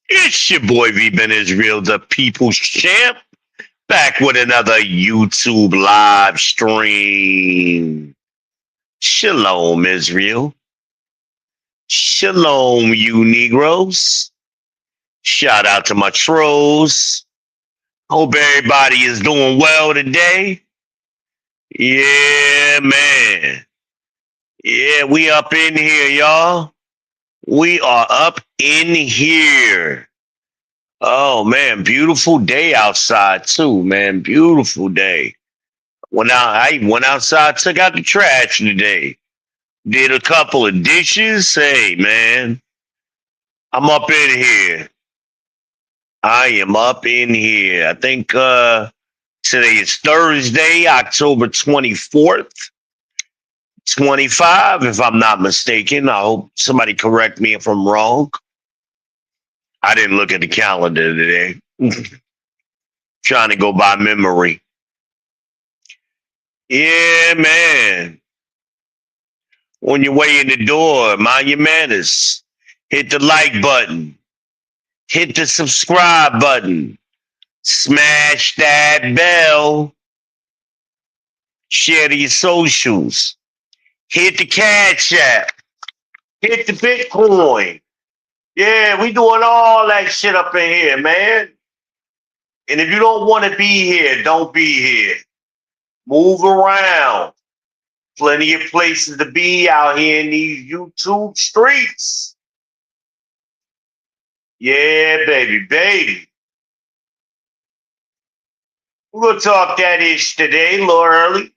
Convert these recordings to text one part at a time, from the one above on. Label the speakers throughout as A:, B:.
A: It's your boy V Ben Israel, the People's Champ, back with another YouTube live stream. Shalom, Israel. Shalom, you Negroes. Shout out to my trolls. Hope everybody is doing well today. Yeah, man. Yeah, we up in here, y'all. We are up in here. Oh man, beautiful day outside too, man. Beautiful day. I went outside, took out the trash today. Did a couple of dishes. Hey man, I'm up in here. I am up in here. I think today is Thursday, October 24th, 25, if I'm not mistaken. I hope somebody correct me if I'm wrong. I didn't look at the calendar today. Trying to go by memory. Yeah, man. On your way in the door, mind your manners. Hit the like button. Hit the subscribe button. Smash that bell. Share to your socials. Hit the Cash App. Hit the Bitcoin. Yeah, we doing all that shit up in here, man. And if you don't want to be here, don't be here. Move around. Plenty of places to be out here in these YouTube streets. Yeah, baby, baby. We're going to talk that ish today, a little early, a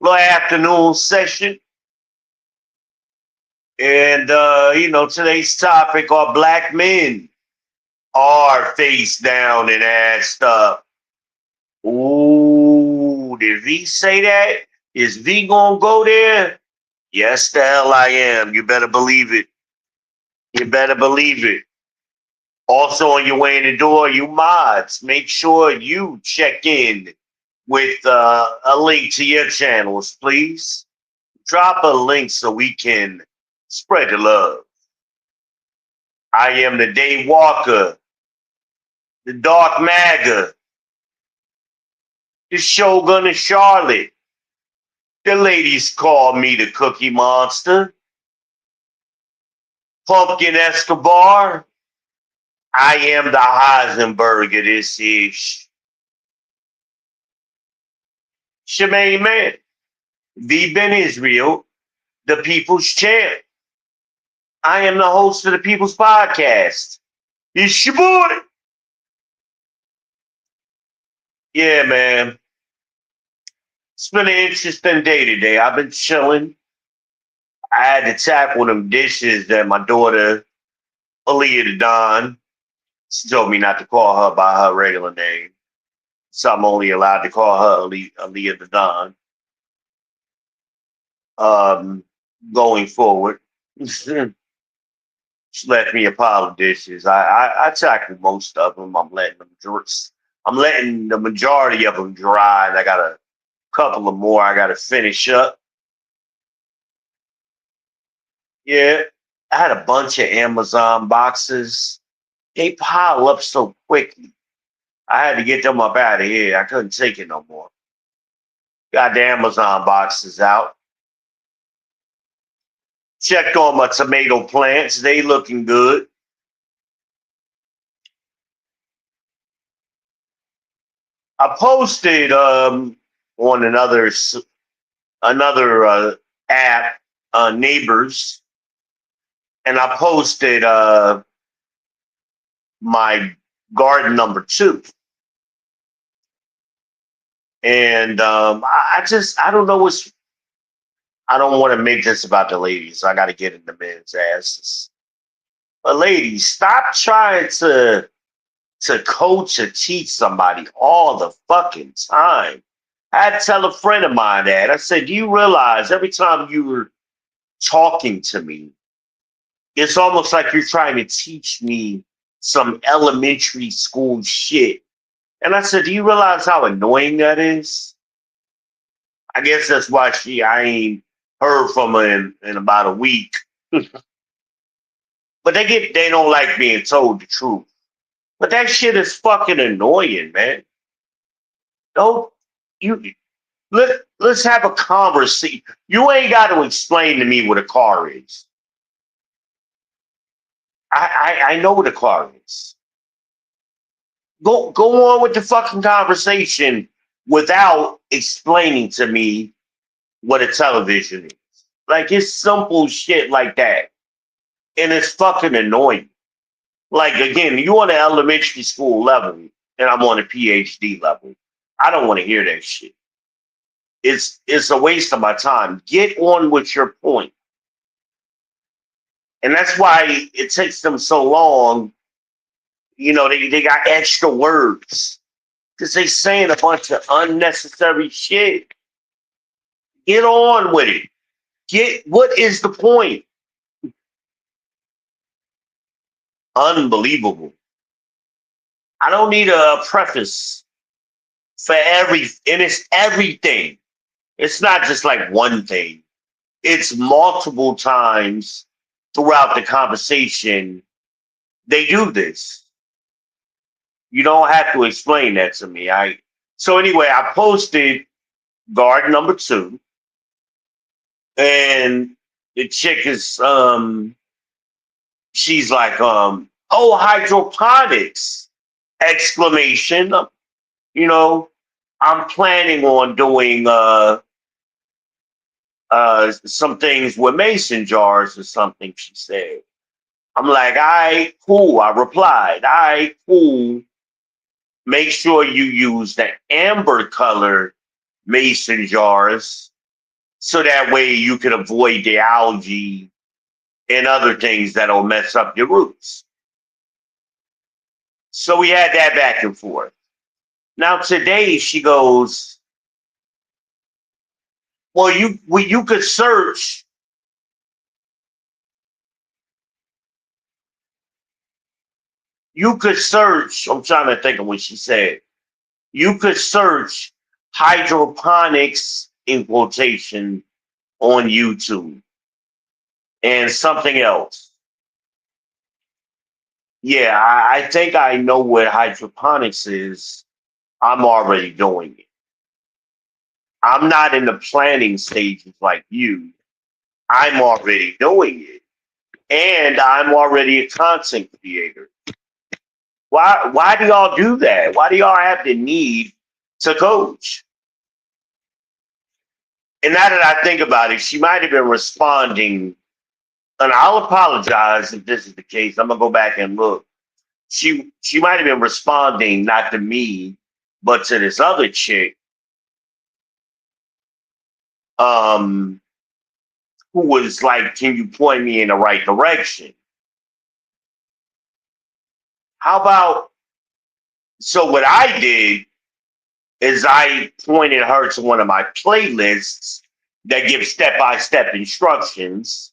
A: little afternoon session. And, today's topic are black men are face down and assed up. Ooh, did V say that? Is V going to go there? Yes, the hell I am. You better believe it. You better believe it. Also, on your way in the door, you mods, make sure you check in with a link to your channels, please. Drop a link so we can spread the love. I am the Day Walker, the Dark Maga, the Shogun of Charlotte. The ladies call me the Cookie Monster. Pumpkin Escobar. I am the Heisenberg of this ish. Shemaine Man. V Ben Israel, the People's Champ. I am the host of the People's Podcast. It's your boy. Yeah, man. It's been an interesting day today. I've been chilling. I had to tackle them dishes that my daughter, Aaliyah the Don, she told me not to call her by her regular name. So I'm only allowed to call her Aaliyah the Don. Going forward. She left me a pile of dishes. I tackled most of them. I'm letting the majority of them dry. And I got a couple of more I got to finish up. Yeah, I had a bunch of Amazon boxes. They pile up so quickly. I had to get them up out of here. I couldn't take it no more. Got the Amazon boxes out. Checked on my tomato plants. They looking good. I posted on another app, Neighbors, and I posted my garden number 2. And I don't know I don't want to make this about the ladies. I got to get in the men's asses. But ladies, stop trying to coach or teach somebody all the fucking time. I had to tell a friend of mine that. I said, do you realize every time you were talking to me, it's almost like you're trying to teach me some elementary school shit. And I said, do you realize how annoying that is? I guess that's why I ain't heard from her in about a week. But but they don't like being told the truth. But that shit is fucking annoying, man. Don't you let's have a conversation. You ain't got to explain to me what a car is. I know what a car is. Go on with the fucking conversation without explaining to me what a television is. Like it's simple shit like that. And it's fucking annoying. Like again, you on the elementary school level and I'm on a PhD level. I don't want to hear that shit. It's a waste of my time. Get on with your point. And that's why it takes them so long. You know, they got extra words because they saying a bunch of unnecessary shit. Get on with it. What is the point? Unbelievable. I don't need a preface for and it's everything. It's not just like one thing. It's multiple times throughout the conversation. They do this. You don't have to explain that to me. So anyway, I posted guard number 2, and the chick is she's like oh, hydroponics exclamation. You know, I'm planning on doing some things with mason jars or something, she said. I'm like, all right, cool. I replied, all right, cool. Make sure you use the amber color mason jars so that way you can avoid the algae and other things that'll mess up your roots. So we had that back and forth. Now today she goes, well, you could search. You could search. I'm trying to think of what she said. You could search hydroponics in quotation on YouTube and something else. Yeah, I think I know what hydroponics is. I'm already doing it. I'm not in the planning stages like you. I'm already doing it. And I'm already a content creator. Why do y'all do that? Why do y'all have the need to coach? And now that I think about it, she might have been responding, and I'll apologize if this is the case. I'm gonna go back and look. She might have been responding not to me, but to this other chick, um, who was like, "Can you point me in the right direction?" How about so what I did is I pointed her to one of my playlists that give step-by-step instructions.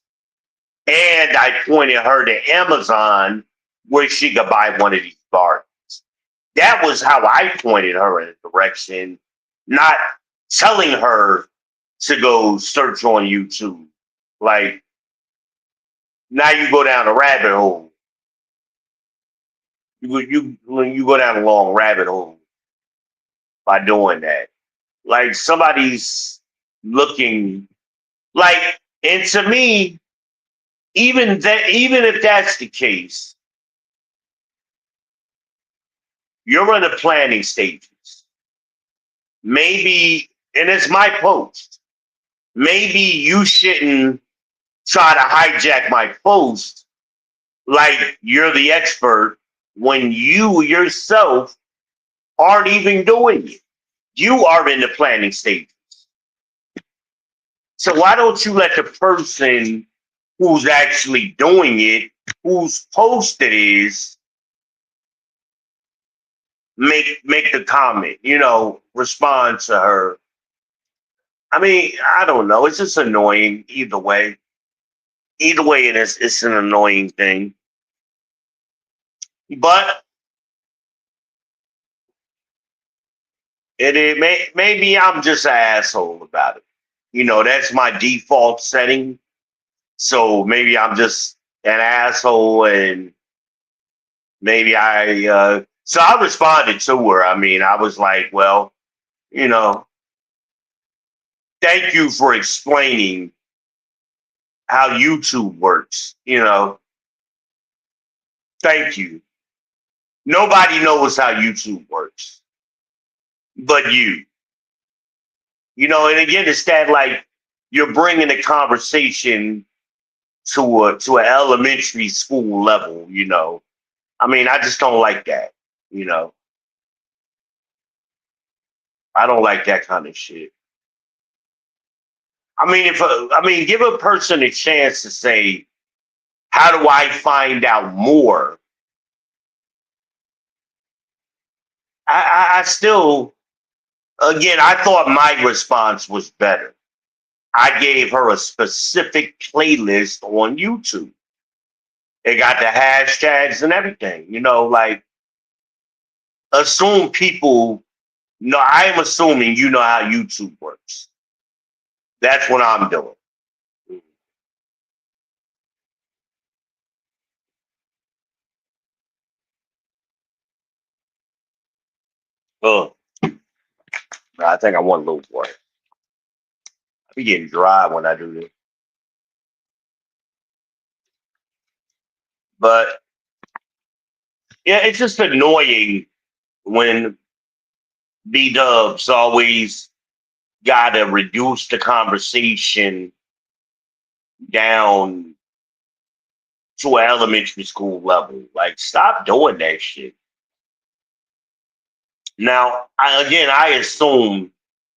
A: And I pointed her to Amazon where she could buy one of these gardens. That was how I pointed her in a direction, not telling her to go search on YouTube. Like, now you go down a rabbit hole. You go down a long rabbit hole by doing that. Like somebody's looking like, and to me, even if that's the case, you're in the planning stages. Maybe, and it's my post. Maybe you shouldn't try to hijack my post like you're the expert when you yourself aren't even doing it. You are in the planning stages. So why don't you let the person who's actually doing it, whose post it is, make the comment, respond to her. I mean, I don't know. It's just annoying either way. Either way, it's an annoying thing. But maybe I'm just an asshole about it. That's my default setting. So maybe I'm just an asshole, and maybe so I responded to her. I mean, I was like, well, you know, thank you for explaining how YouTube works. Thank you. Nobody knows how YouTube works but you. And again, it's that like you're bringing the conversation to an elementary school level. I mean, I just don't like that. You know, I don't like that kind of shit. I mean, give a person a chance to say, how do I find out more? I still, again, I thought my response was better. I gave her a specific playlist on YouTube. It got the hashtags and everything, like assume people know. I am assuming you know how YouTube works. That's what I'm doing. Oh, I think I want a little more. I be getting dry when I do this. But yeah, it's just annoying when B Dubs always got to reduce the conversation down to an elementary school level. Like, stop doing that shit. Now, I assume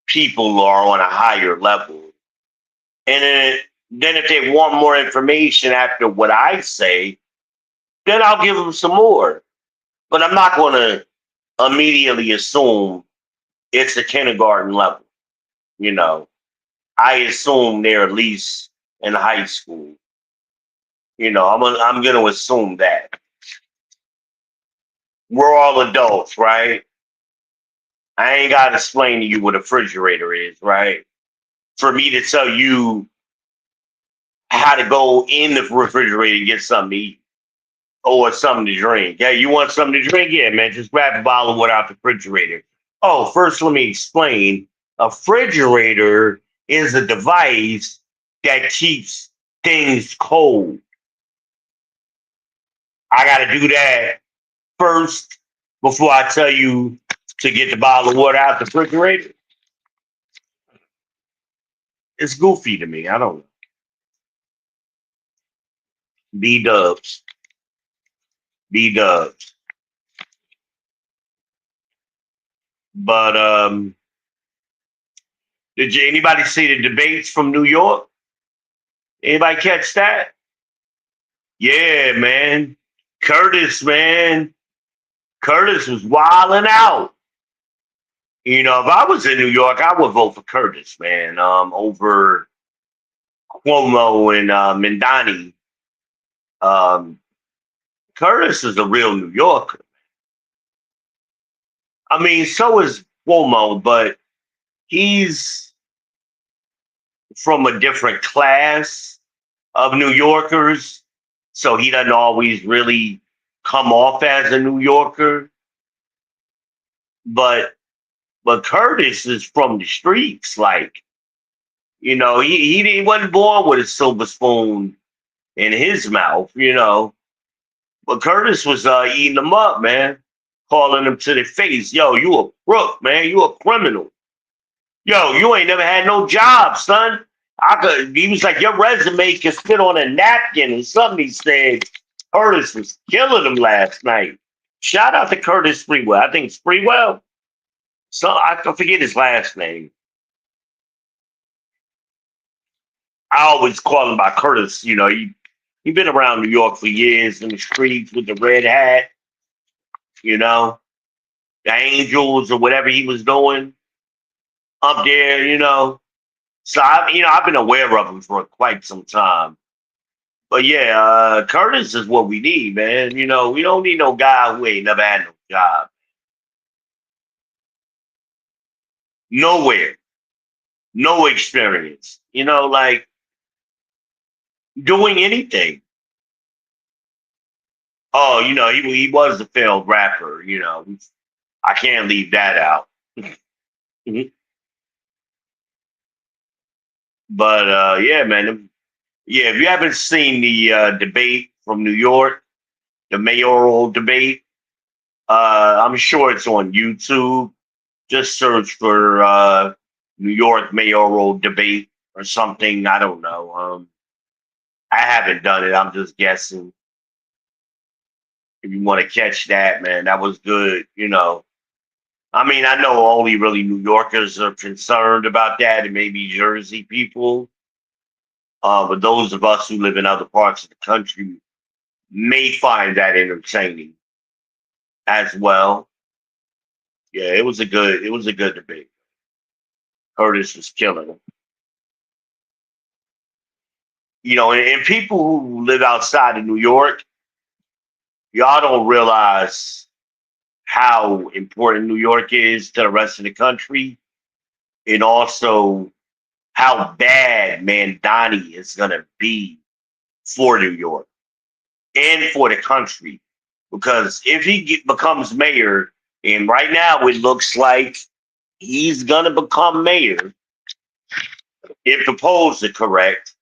A: people are on a higher level. And then if they want more information after what I say, then I'll give them some more. But I'm not going to immediately assume it's a kindergarten level. You know, I assume they're at least in high school. I'm going to assume that we're all adults, right? I ain't got to explain to you what a refrigerator is, right? For me to tell you how to go in the refrigerator and get something to eat or something to drink. Yeah, you want something to drink? Yeah, man, just grab a bottle of water out the refrigerator. Oh, first let me explain. A refrigerator is a device that keeps things cold. I got to do that first before I tell you to get the bottle of water out the refrigerator. It's goofy to me. I don't know. B dubs. B dubs. But did anybody see the debates from New York? Anybody catch that? Yeah, man. Curtis, man. Curtis was wilding out. If I was in New York, I would vote for Curtis, man, over Cuomo and Mindani. Um, Curtis is a real New Yorker. I mean, so is Cuomo, but he's from a different class of New Yorkers, so he doesn't always really come off as a New Yorker. But Curtis is from the streets, like he wasn't born with a silver spoon in his mouth. But Curtis was eating them up, man, calling them to their face. Yo, you a crook, man. You a criminal. Yo, you ain't never had no job, son. He was like, your resume can fit on a napkin or something. He said Curtis was killing him last night. Shout out to Curtis Freewell. I think it's Freewell. So I can forget his last name. I always call him by Curtis. He been around New York for years in the streets with the red hat. The Angels or whatever he was doing up there. So I've been aware of him for quite some time. But yeah, Curtis is what we need, man. We don't need no guy who ain't never had no job. Nowhere. No experience. Like doing anything. Oh, he was a failed rapper. I can't leave that out. Mhm. But yeah, man. Yeah, if you haven't seen the debate from New York, the mayoral debate, I'm sure it's on YouTube. Just search for New York mayoral debate or something. I don't know. I haven't done it. I'm just guessing. If you want to catch that, man, that was good. I mean, I know only really New Yorkers are concerned about that, and maybe Jersey people. But those of us who live in other parts of the country may find that entertaining as well. Yeah, it was a good debate. Curtis was killing it. And people who live outside of New York, y'all don't realize how important New York is to the rest of the country, and also how bad Mandani is gonna be for New York and for the country. Because if he becomes mayor, and right now it looks like he's gonna become mayor, if the polls are correct,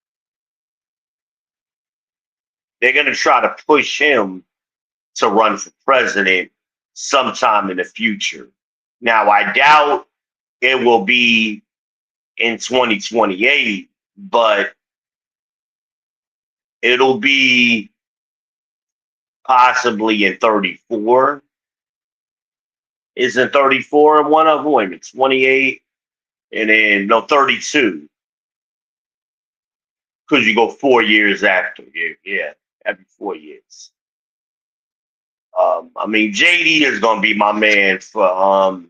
A: they're gonna try to push him to run for president sometime in the future. Now, I doubt it will be in 2028, but it'll be possibly in 34. Isn't 34 one of them? Wait a minute, 28 and then, no, 32. Because you go 4 years after. Yeah, yeah, every 4 years. I mean, JD is going to be my man for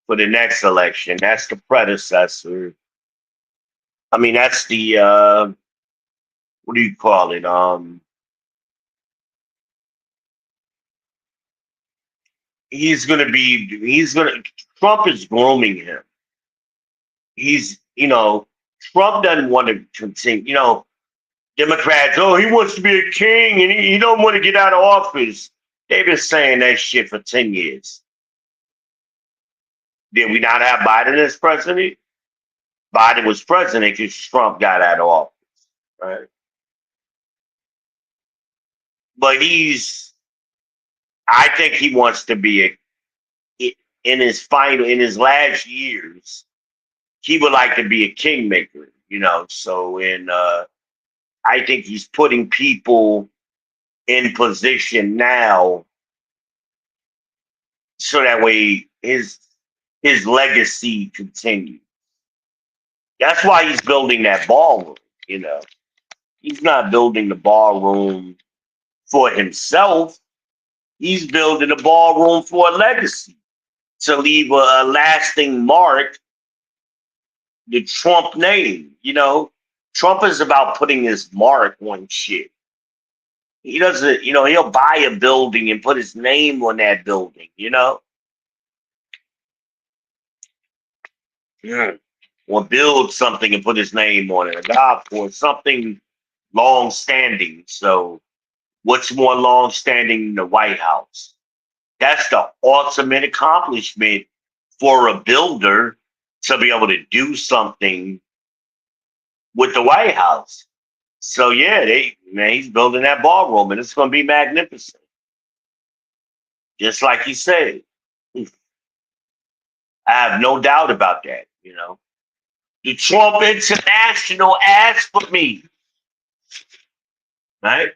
A: the next election. That's the predecessor. I mean, that's the what do you call it? He's gonna Trump is grooming him. Trump doesn't want to continue. Democrats, oh, he wants to be a king and he don't want to get out of office. They've been saying that shit for 10 years. Did we not have Biden as president? Biden was president because Trump got out of office, right? But I think he wants to be in his last years, he would like to be a kingmaker, So, I think he's putting people in position now so that way his legacy continues. That's why he's building that ballroom, you know. He's not building the ballroom for himself. He's building a ballroom for a legacy to leave a lasting mark, the Trump name. Trump is about putting his mark on shit. He doesn't, he'll buy a building and put his name on that building. Yeah. Or build something and put his name on it. A golf course, something long standing. So, what's more long standing than the White House? That's the ultimate accomplishment for a builder to be able to do something with the White House. So yeah, he's building that ballroom and it's going to be magnificent, just like he said. I have no doubt about that. The Trump International asked for me, right?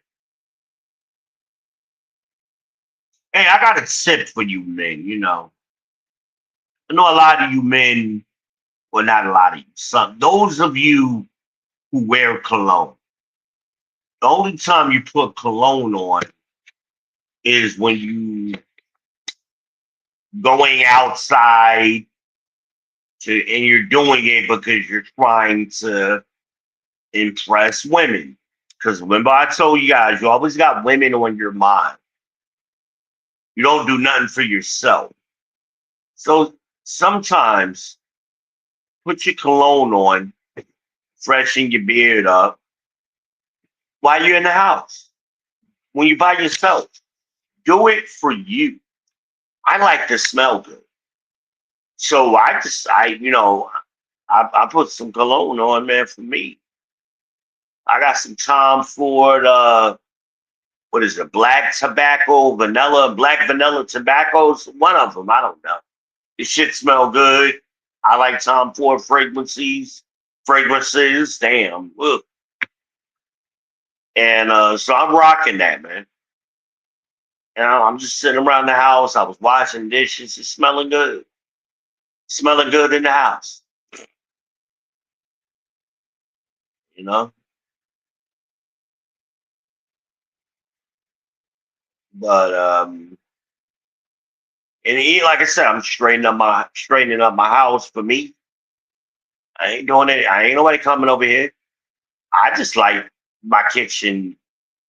A: Hey, I got a tip for you men. I know a lot of you men, well, not a lot of you, some those of you who wear cologne. The only time you put cologne on is when you going outside and you're doing it because you're trying to impress women. Because remember, I told you guys, you always got women on your mind. You don't do nothing for yourself. So sometimes put your cologne on, freshen your beard up while you're in the house. when you by yourself, do it for you. I like to smell good. So I put some cologne on, man, for me. I got some Tom Ford, what is it, black tobacco, black vanilla tobaccos. One of them, I don't know. This shit smell good. I like Tom Ford fragrances, damn. Ugh. And so I'm rocking that, man. And I'm just sitting around the house. I was washing dishes. It's smelling good. Smelling good in the house, you know? But like I said, I'm straightening up my house for me. I ain't doing it. I ain't nobody coming over here. I just like my kitchen.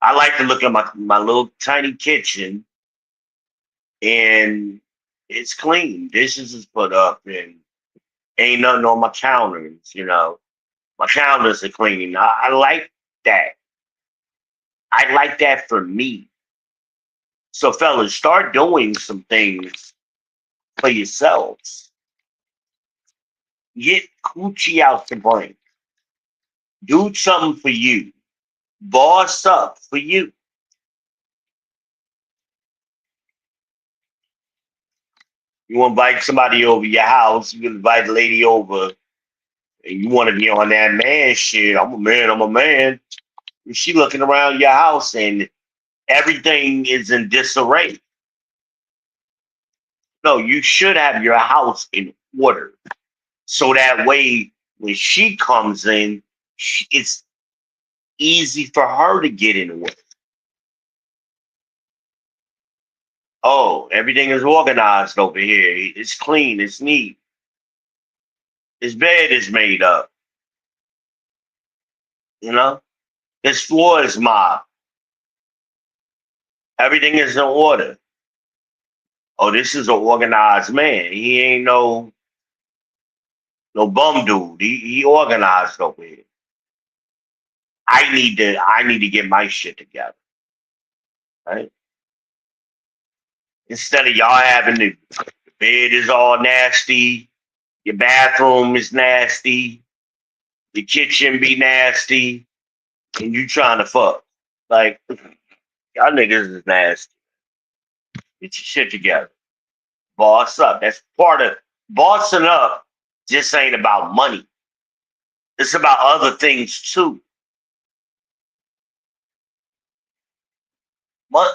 A: I like to look at my little tiny kitchen, and it's clean. Dishes is put up, and ain't nothing on my counters. My counters are clean. I like that. I like that for me. So, fellas, start doing some things for yourselves. Get coochie out the brain. Do something for you. Boss up for you. You want to invite somebody over your house, you can invite a lady over, and you want to be on that man shit. I'm a man, I'm a man. And she looking around your house and everything is in disarray. No, you should have your house in order. So that way, when she comes in, it's easy for her to get in order. Oh, everything is organized over here. It's clean. It's neat. His bed is made up. You know, his floor is mopped. Everything is in order. Oh, this is an organized man. He ain't no bum dude. He organized over here. I need to get my shit together. Right? Instead of y'all having the bed is all nasty, your bathroom is nasty, your kitchen be nasty, and you trying to fuck. Like, y'all niggas is nasty. Get your shit together. Boss up. That's part of bossing up. Just ain't about money. It's about other things too.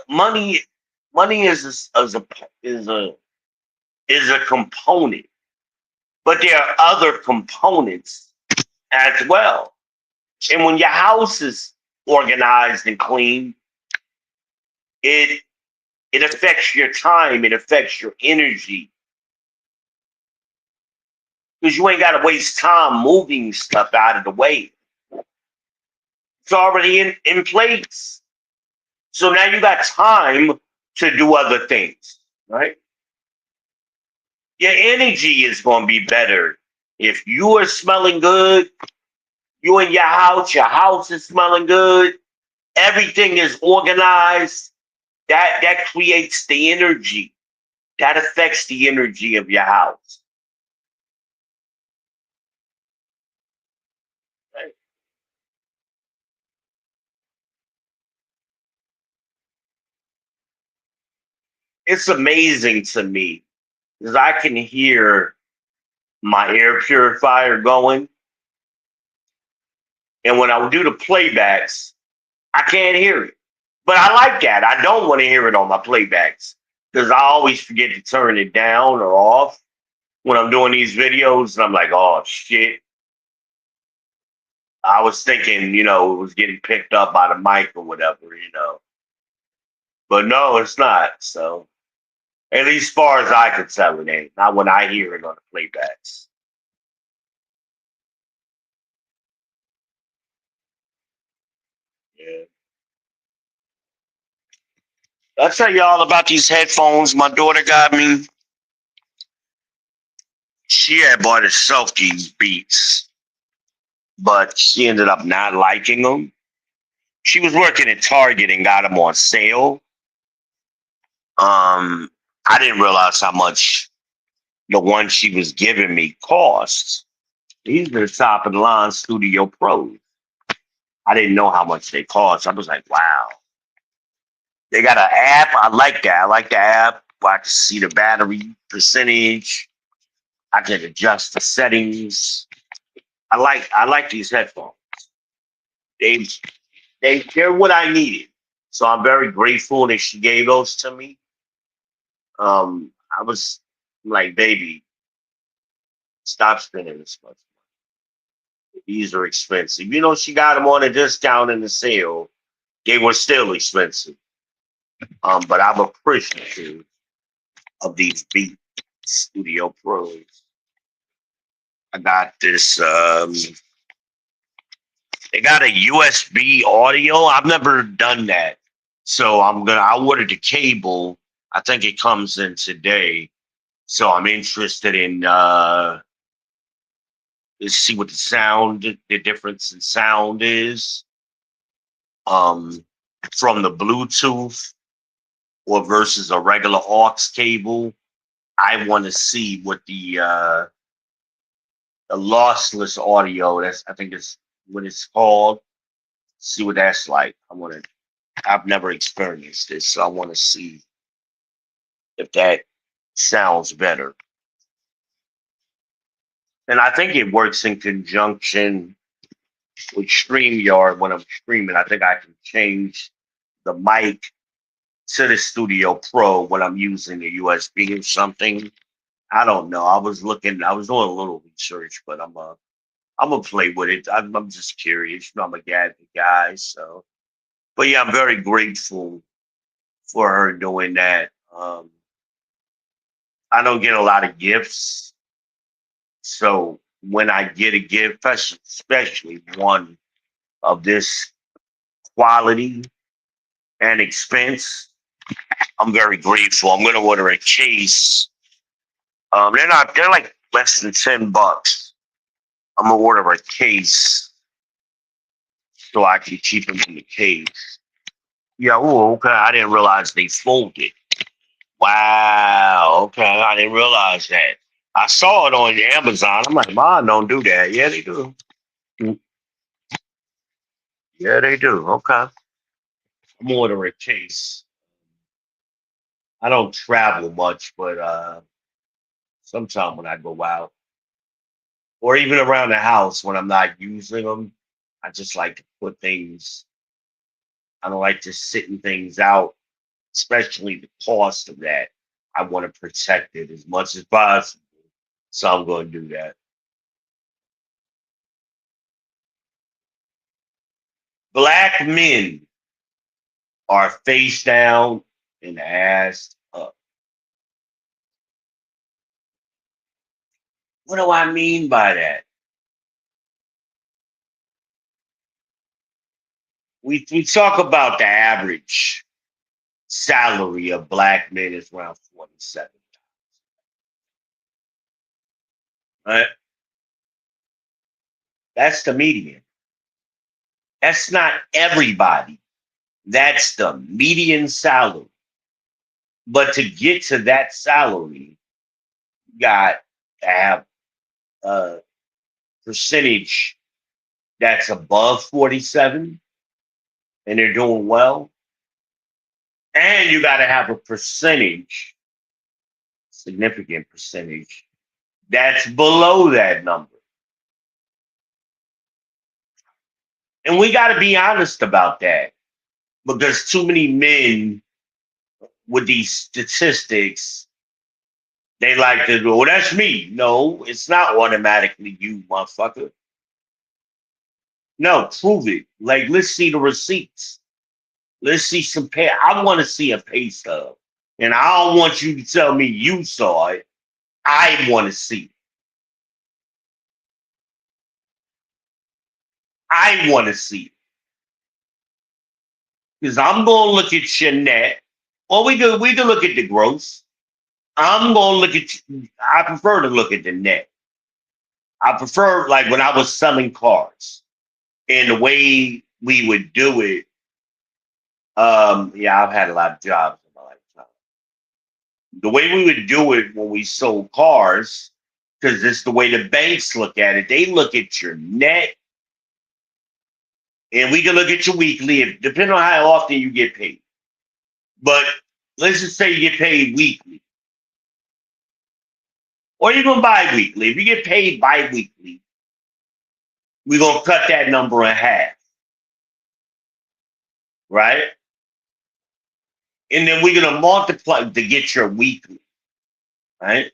A: Money, money is a component, but there are other components as well. And when your house is organized and clean, it it affects your time. It affects your energy because you ain't got to waste time moving stuff out of the way. It's already in place. So now you got time to do other things, right? Your energy is going to be better if you are smelling good. You in your house is smelling good. Everything is organized. That creates the energy. That affects the energy of your house. Right? It's amazing to me because I can hear my air purifier going, and when I do the playbacks, I can't hear it. But I like that. I don't want to hear it on my playbacks because I always forget to turn it down or off when I'm doing these videos. And I'm like, oh, shit. I was thinking, it was getting picked up by the mic or whatever. But no, it's not. So, at least as far as I can tell, it ain't. Not when I hear it on the playbacks. Yeah. I'll tell you all about these headphones my daughter got me. She had bought herself these Beats, but she ended up not liking them. She was working at Target and got them on sale. I didn't realize how much the one she was giving me cost. These are the top of the line Studio Pros. I didn't know how much they cost. I was like, wow. They got an app. I like that. I like the app where I can see the battery percentage. I can adjust the settings. I like these headphones. They they're what I needed. So I'm very grateful that she gave those to me. I was like, baby, stop spending this much. These are expensive. You know, she got them on a discount in the sale. They were still expensive. But I'm appreciative of these Beat Studio Pros. I got this. They got a USB audio. I've never done that, so I ordered the cable. I think it comes in today. So I'm interested in let's see what the difference in sound is. From the Bluetooth or versus a regular aux cable. I want to see what the lossless audio. I think it's what it's called. See what that's like. I've never experienced this, so I want to see if that sounds better. And I think it works in conjunction with StreamYard when I'm streaming. I think I can change the mic to the Studio Pro when I'm using a USB or something. I don't know. I was doing a little research, but I'm gonna play with it. I'm just curious. You know, I'm a gadget guy, so. But yeah, I'm very grateful for her doing that. I don't get a lot of gifts, so when I get a gift, especially one of this quality and expense, I'm very grateful. I'm gonna order a case. They're like less than $10. I'm gonna order a case so I can keep them in the case. Yeah, oh, okay. I didn't realize they folded. Wow, okay. I didn't realize that. I saw it on Amazon. I'm like, Mom, don't do that. Yeah, they do. Mm, yeah, they do. Okay. I'm gonna order a case. I don't travel much, but sometime when I go out or even around the house when I'm not using them, I just like to put things. I don't like just sitting things out, especially the cost of that. I want to protect it as much as possible. So I'm going to do that. Black men are face down and ass up. What do I mean by that? We talk about the average salary of black men is around 47. Right? That's the median. That's not everybody. That's the median salary. But to get to that salary, you got to have a percentage that's above 47 and they're doing well. And you got to have a percentage, significant percentage, that's below that number. And we got to be honest about that because too many men with these statistics, they like to go, well, that's me. No, it's not automatically you, motherfucker. No, prove it. Like, let's see the receipts. Let's see some pay. I want to see a pay stub. And I don't want you to tell me you saw it. I want to see it. I want to see it. Because I'm going to look at your net. Or we can look at the gross. I'm going to look at, I prefer to look at the net. I prefer, like when I was selling cars and the way we would do it, Yeah, I've had a lot of jobs in my lifetime. The way we would do it when we sold cars, because it's the way the banks look at it. They look at your net, and we can look at your weekly, depending on how often you get paid. But let's just say you get paid weekly, or even bi-weekly. If you get paid bi-weekly, we're gonna cut that number in half, right? And then we're gonna multiply to get your weekly, right?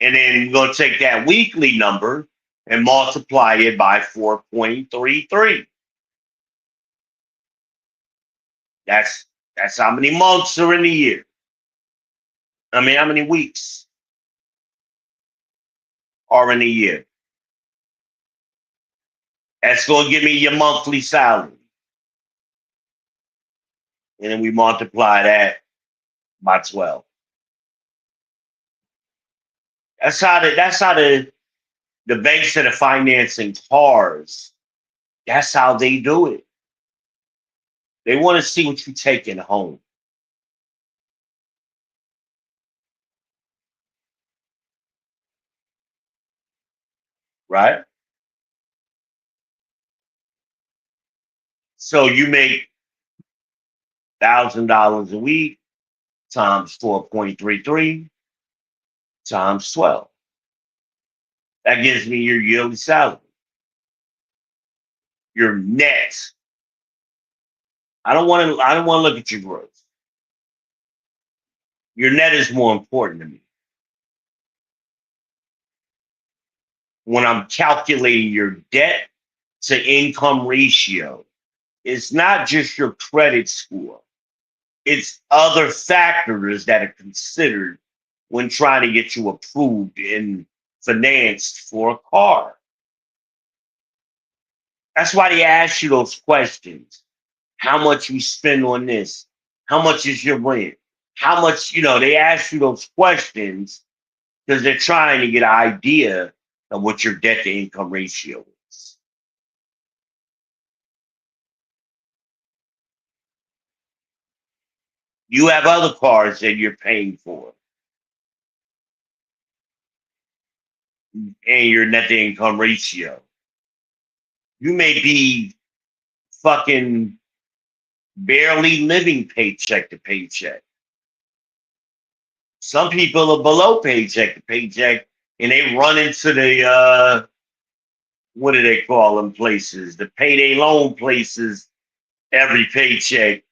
A: And then we're gonna take that weekly number and multiply it by 4.33. That's that's how many months are in a year. I mean, how many weeks are in a year? That's gonna give me your monthly salary. And then we multiply that by 12. That's how the banks that are financing cars, that's how they do it. They want to see what you're taking home, right? So you make $1,000 a week times 4.33 times 12. That gives me your yearly salary, your net. I don't want to look at your gross. Your net is more important to me. When I'm calculating your debt to income ratio, it's not just your credit score. It's other factors that are considered when trying to get you approved and financed for a car. That's why they ask you those questions. How much you spend on this? How much is your rent? How much, they ask you those questions because they're trying to get an idea of what your debt to income ratio is. You have other cars that you're paying for, and your net to income ratio. You may be fucking barely living paycheck to paycheck. Some people are below paycheck to paycheck, and they run into the what do they call them places? The payday loan places every paycheck.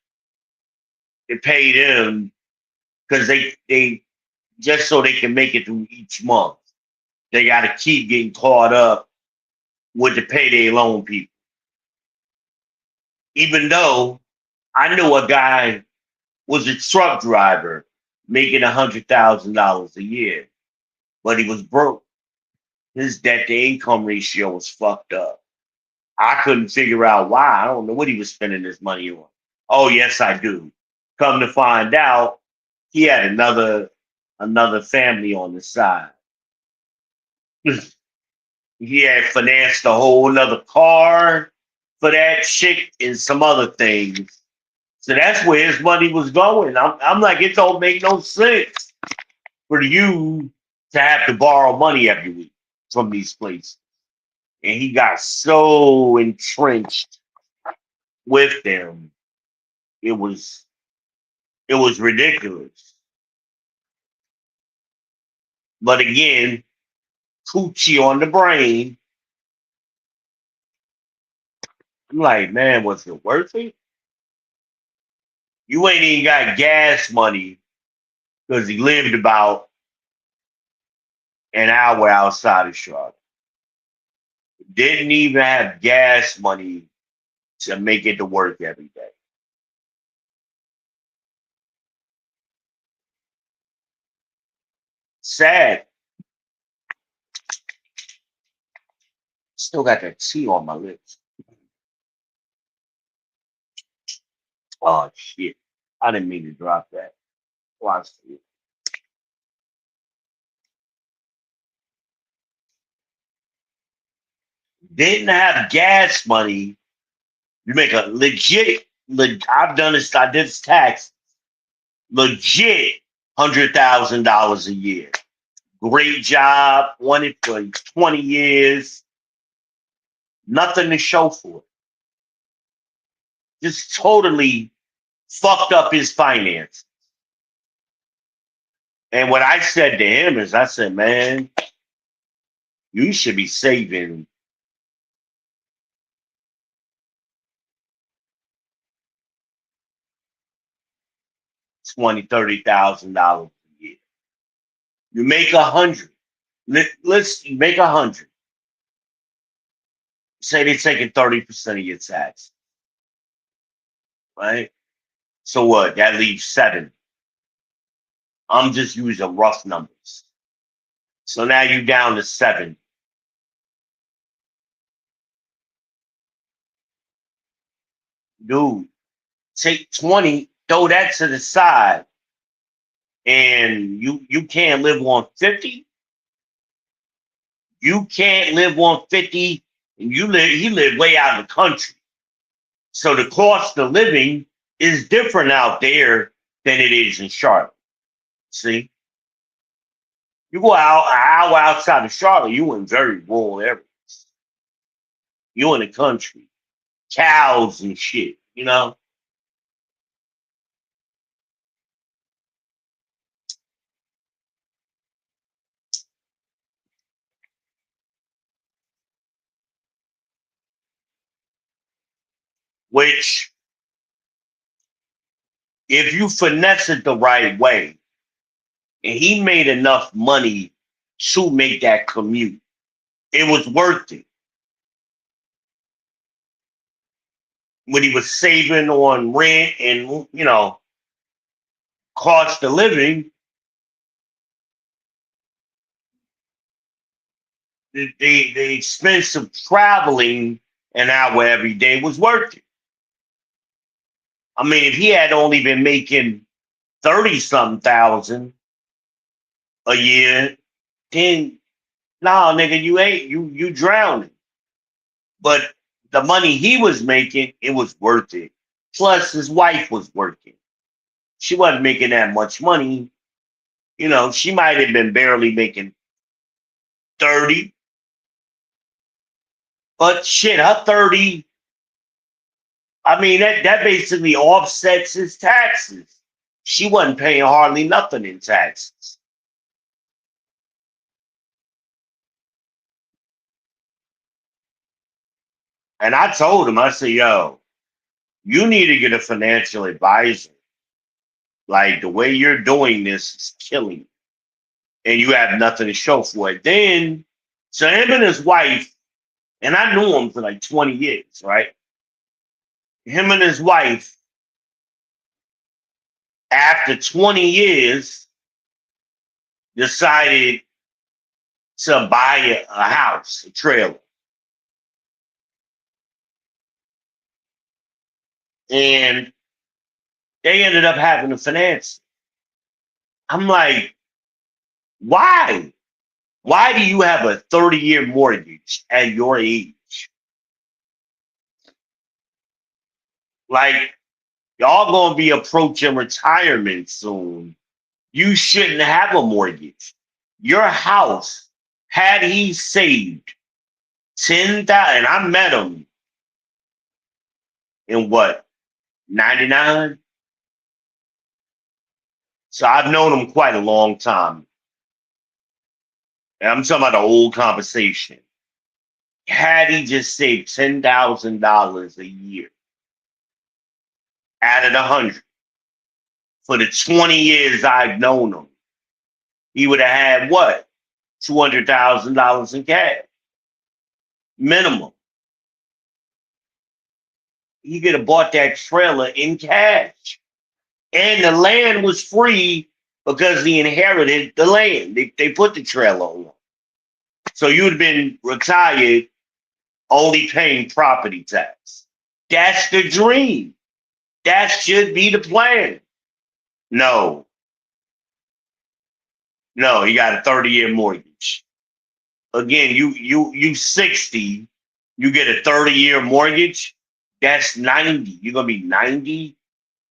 A: They pay them because they just so they can make it through each month. They got to keep getting caught up with the payday loan people. Even though I knew a guy was a truck driver making $100,000 a year, but he was broke. His debt to income ratio was fucked up. I couldn't figure out why. I don't know what he was spending his money on. Oh yes, I do. Come to find out, he had another family on the side. He had financed a whole nother car for that chick and some other things. So that's where his money was going. I'm like, it don't make no sense for you to have to borrow money every week from these places. And he got so entrenched with them, it was it was ridiculous. But again, coochie on the brain. I'm like, man, was it worth it? You ain't even got gas money because he lived about an hour outside of Charlotte. Didn't even have gas money to make it to work every day. Sad. Still got that tea on my lips. Oh shit. I didn't mean to drop that. Watch it. Didn't have gas money. You make a legit I've done this. I did this tax. Legit $100,000 a year. Great job. Won it for 20 years. Nothing to show for it. Just totally fucked up his finance. And what I said to him is, I said, man, you should be saving $20,000-$30,000 a year. You make 100. Let's make 100. Say they're taking 30% of your tax, right? So what? That leaves 7. I'm just using rough numbers. So now you're down to 7. Dude, take 20, throw that to the side, and you can't live on 50. You can't live on 50, and he live way out in the country. So the cost of living is different out there than it is in Charlotte. See? You go out an hour outside of Charlotte, you in very rural areas. You in the country. Cows and shit, you know? Which, if you finesse it the right way, and he made enough money to make that commute, it was worth it. When he was saving on rent and, cost of living, the expense of traveling an hour every day was worth it. I mean, if he had only been making 30 something thousand a year, then nah, nigga, you drowning. But the money he was making, it was worth it. Plus his wife was working. She wasn't making that much money. She might have been barely making 30. But shit, her 30, I mean, that basically offsets his taxes. She wasn't paying hardly nothing in taxes. And I told him, I said, yo, you need to get a financial advisor. Like, the way you're doing this is killing you. And you have nothing to show for it. Then, so him and his wife, and I knew him for like 20 years, right? Him and his wife, after 20 years, decided to buy a house, a trailer. And they ended up having to finance it. I'm like, why? Why do you have a 30-year mortgage at your age? Like, y'all gonna be approaching retirement soon. You shouldn't have a mortgage. Your house, had he saved 10,000, and I met him in what, 99? So I've known him quite a long time. And I'm talking about the old conversation. Had he just saved $10,000 a year, added 100 for the 20 years I've known him, he would have had what? $200,000 in cash. Minimum. He could have bought that trailer in cash. And the land was free because he inherited the land. They put the trailer on. So you'd have been retired only paying property tax. That's the dream. That should be the plan. No. No, he got a 30-year mortgage. Again, you 60, you get a 30-year mortgage. That's 90. You're gonna be 90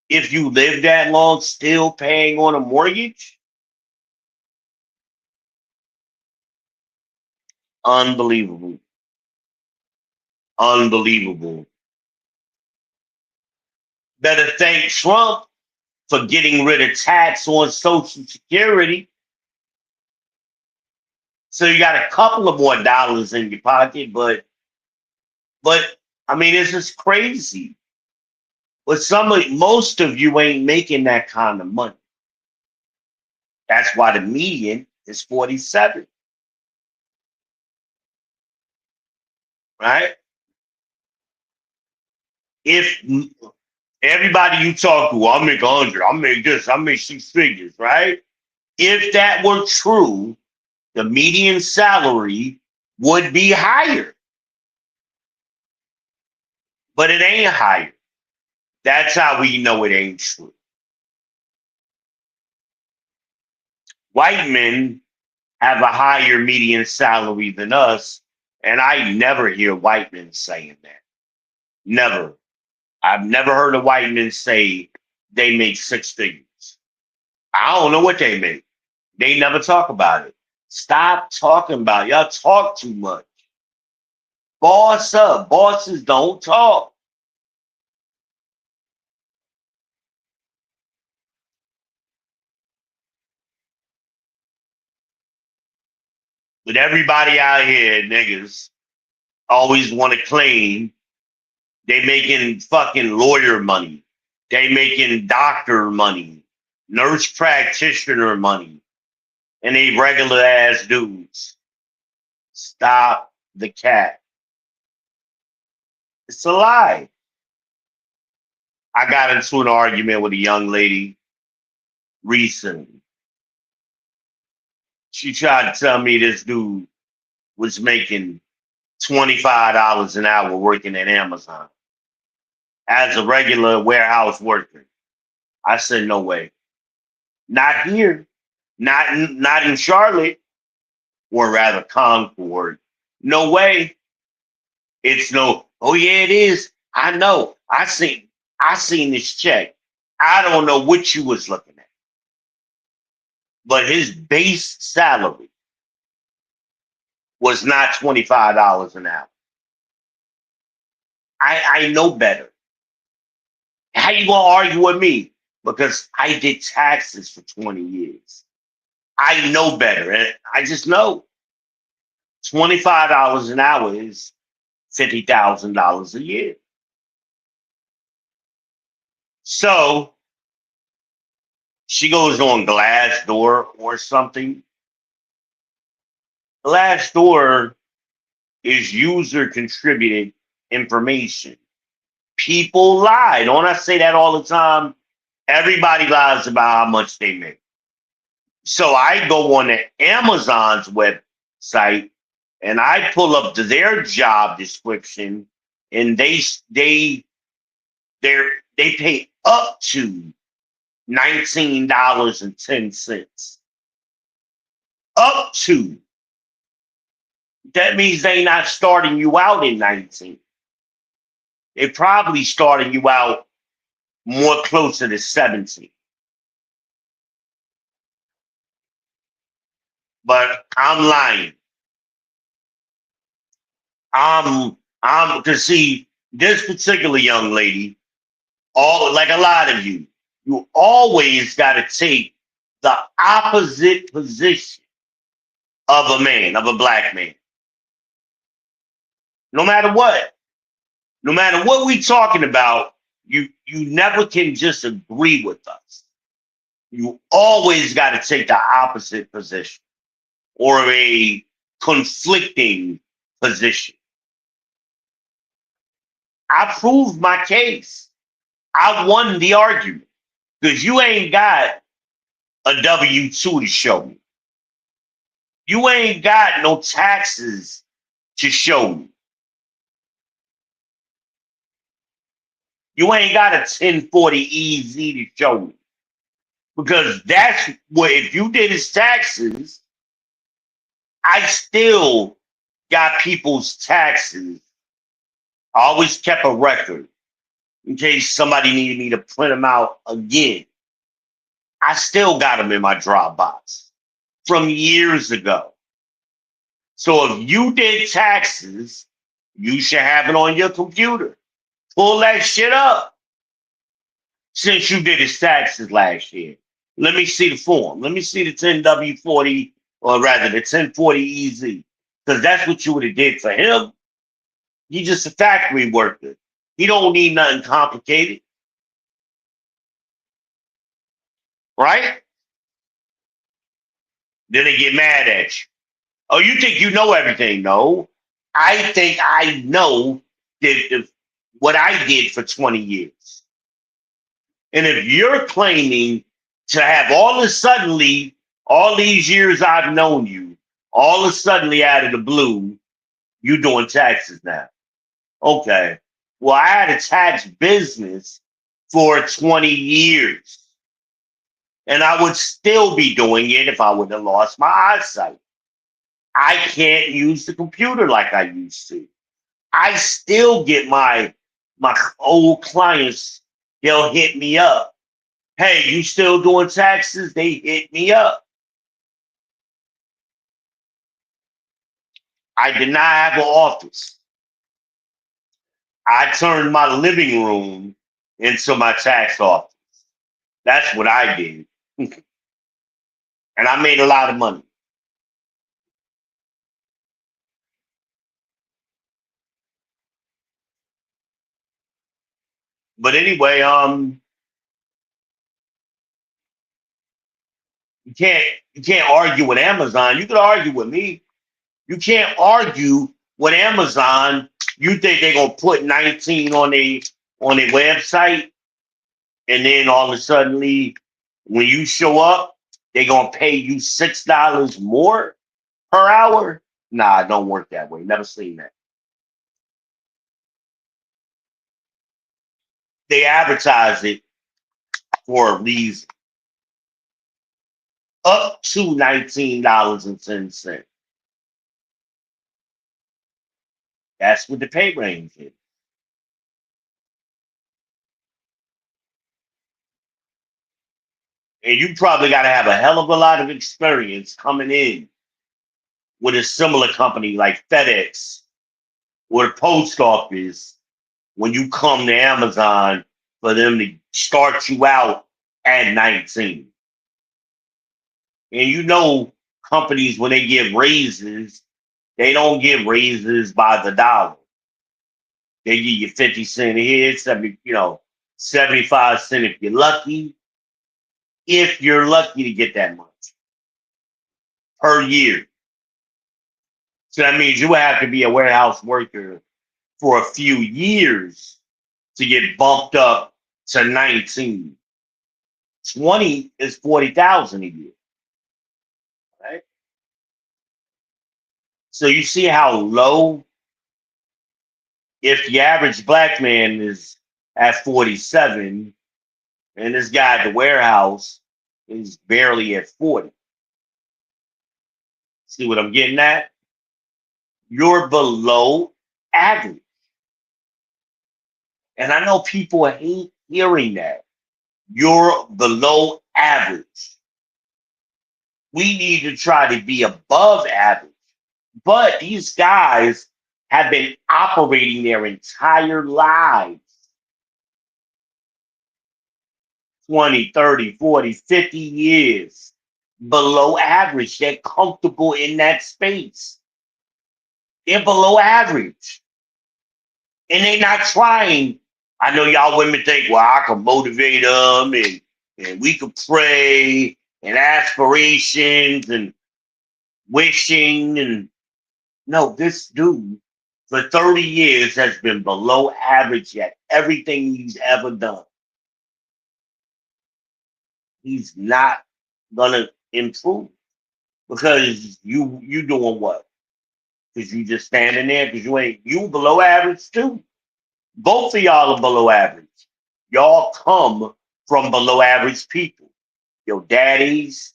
A: if you live that long still paying on a mortgage? Unbelievable. Unbelievable. Better thank Trump for getting rid of tax on Social Security. So you got a couple of more dollars in your pocket, but I mean it's just crazy. But most of you ain't making that kind of money. That's why the median is 47, right? If everybody you talk to, I'll make 100, I'll make this, I'll make six figures, right? If that were true, the median salary would be higher, but it ain't higher. That's how we know it ain't true. White men have a higher median salary than us, and I never hear white men saying that. Never. I've never heard a white man say they make six figures. I don't know what they make. They never talk about it. Stop talking about it. Y'all talk too much. Boss up. Bosses don't talk. But everybody out here, niggas, always want to claim they making fucking lawyer money. They making doctor money, nurse practitioner money, and they regular ass dudes. Stop the cat. It's a lie. I got into an argument with a young lady recently. She tried to tell me this dude was making $25 an hour working at Amazon as a regular warehouse worker. I said, no way. Not here. Not in Charlotte, or rather Concord. No way. It's no, oh yeah, it is. I know. I seen this check. I don't know what you was looking at. But his base salary was not $25 an hour. I know better. How you gonna argue with me? Because I did taxes for 20 years. I know better. And I just know $25 an hour is $50,000 a year. So she goes on Glassdoor or something. Glassdoor is user contributed information. People lie. Don't I say that all the time? Everybody lies about how much they make. So I go on the Amazon's website and I pull up to their job description, and they they pay up to $19.10. Up to. That means they not starting you out in 19. They probably starting you out more closer to 17. But I'm lying. I'm to see this particular young lady, all like a lot of you always got to take the opposite position of a man, of a black man. No matter what, no matter what we talking about, you never can just agree with us. You always got to take the opposite position or a conflicting position. I proved my case. I won the argument because you ain't got a W-2 to show me. You ain't got no taxes to show me. You ain't got a 1040 EZ to show me. Because that's what, if you did his taxes, I still got people's taxes. I always kept a record. in case somebody needed me to print them out again. I still got them in my Dropbox from years ago. So if you did taxes, you should have it on your computer. Pull that shit up since you did his taxes last year. Let me see the form. Let me see the 10W40, or rather the 1040 EZ. Because that's what you would have did for him. He's just a factory worker. He don't need nothing complicated. Right? Then they get mad at you. Oh, you think you know everything? No. I think I know what I did for 20 years. And if you're claiming to have all of a suddenly, all these years I've known you, all of a suddenly out of the blue, you doing taxes now. Okay. Well, I had a tax business for 20 years. And I would still be doing it if I would have lost my eyesight. I can't use the computer like I used to. I still get my old clients, they'll hit me up. Hey, you still doing taxes? They hit me up. I did not have an office. I turned my living room into my tax office. That's what I did. And I made a lot of money. But anyway, you can't argue with Amazon. You can argue with me. You can't argue with Amazon. You think they're gonna put 19 on their website, and then all of a sudden, when you show up, they're gonna pay you $6 more per hour? Nah, it don't work that way. Never seen that. They advertise it for a reason. Up to $19.10. That's what the pay range is. And you probably got to have a hell of a lot of experience coming in with a similar company like FedEx or the post office when you come to Amazon for them to start you out at 19. And you know, companies, when they give raises, they don't give raises by the dollar. They give you 50 cents here, 70, 75 cents if you're lucky. If you're lucky to get that much per year. So that means you have to be a warehouse worker for a few years to get bumped up to 19. 20 is 40,000 a year. Right? So you see how low, if the average black man is at 47 and this guy at the warehouse is barely at 40. See what I'm getting at? You're below average. And I know people hate hearing that. You're below average. We need to try to be above average. But these guys have been operating their entire lives 20, 30, 40, 50 years below average. They're comfortable in that space. They're below average. And they're not trying. I know y'all women think, well, I can motivate them and we could pray and aspirations and wishing. And no, this dude for 30 years has been below average at everything he's ever done. He's not gonna improve because you doing what? Because you just standing there because you below average too. Both of y'all are below average. Y'all come from below average people. Your daddies,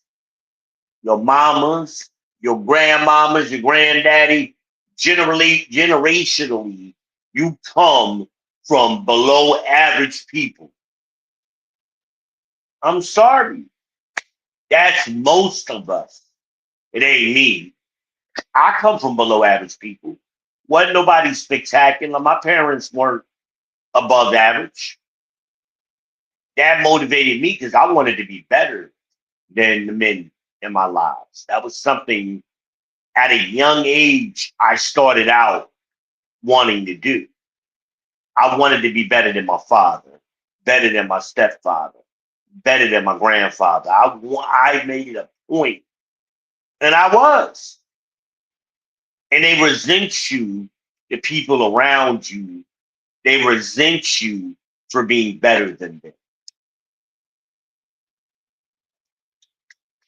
A: your mamas, your grandmamas, your granddaddy. Generationally, you come from below average people. I'm sorry. That's most of us. It ain't me. I come from below average people. Wasn't nobody spectacular. My parents weren't above average. That motivated me because I wanted to be better than the men in my lives. That was something at a young age I started out wanting to do. I wanted to be better than my father, better than my stepfather, better than my grandfather. I made it a point, and I was. And they resent you, the people around you, they resent you for being better than them.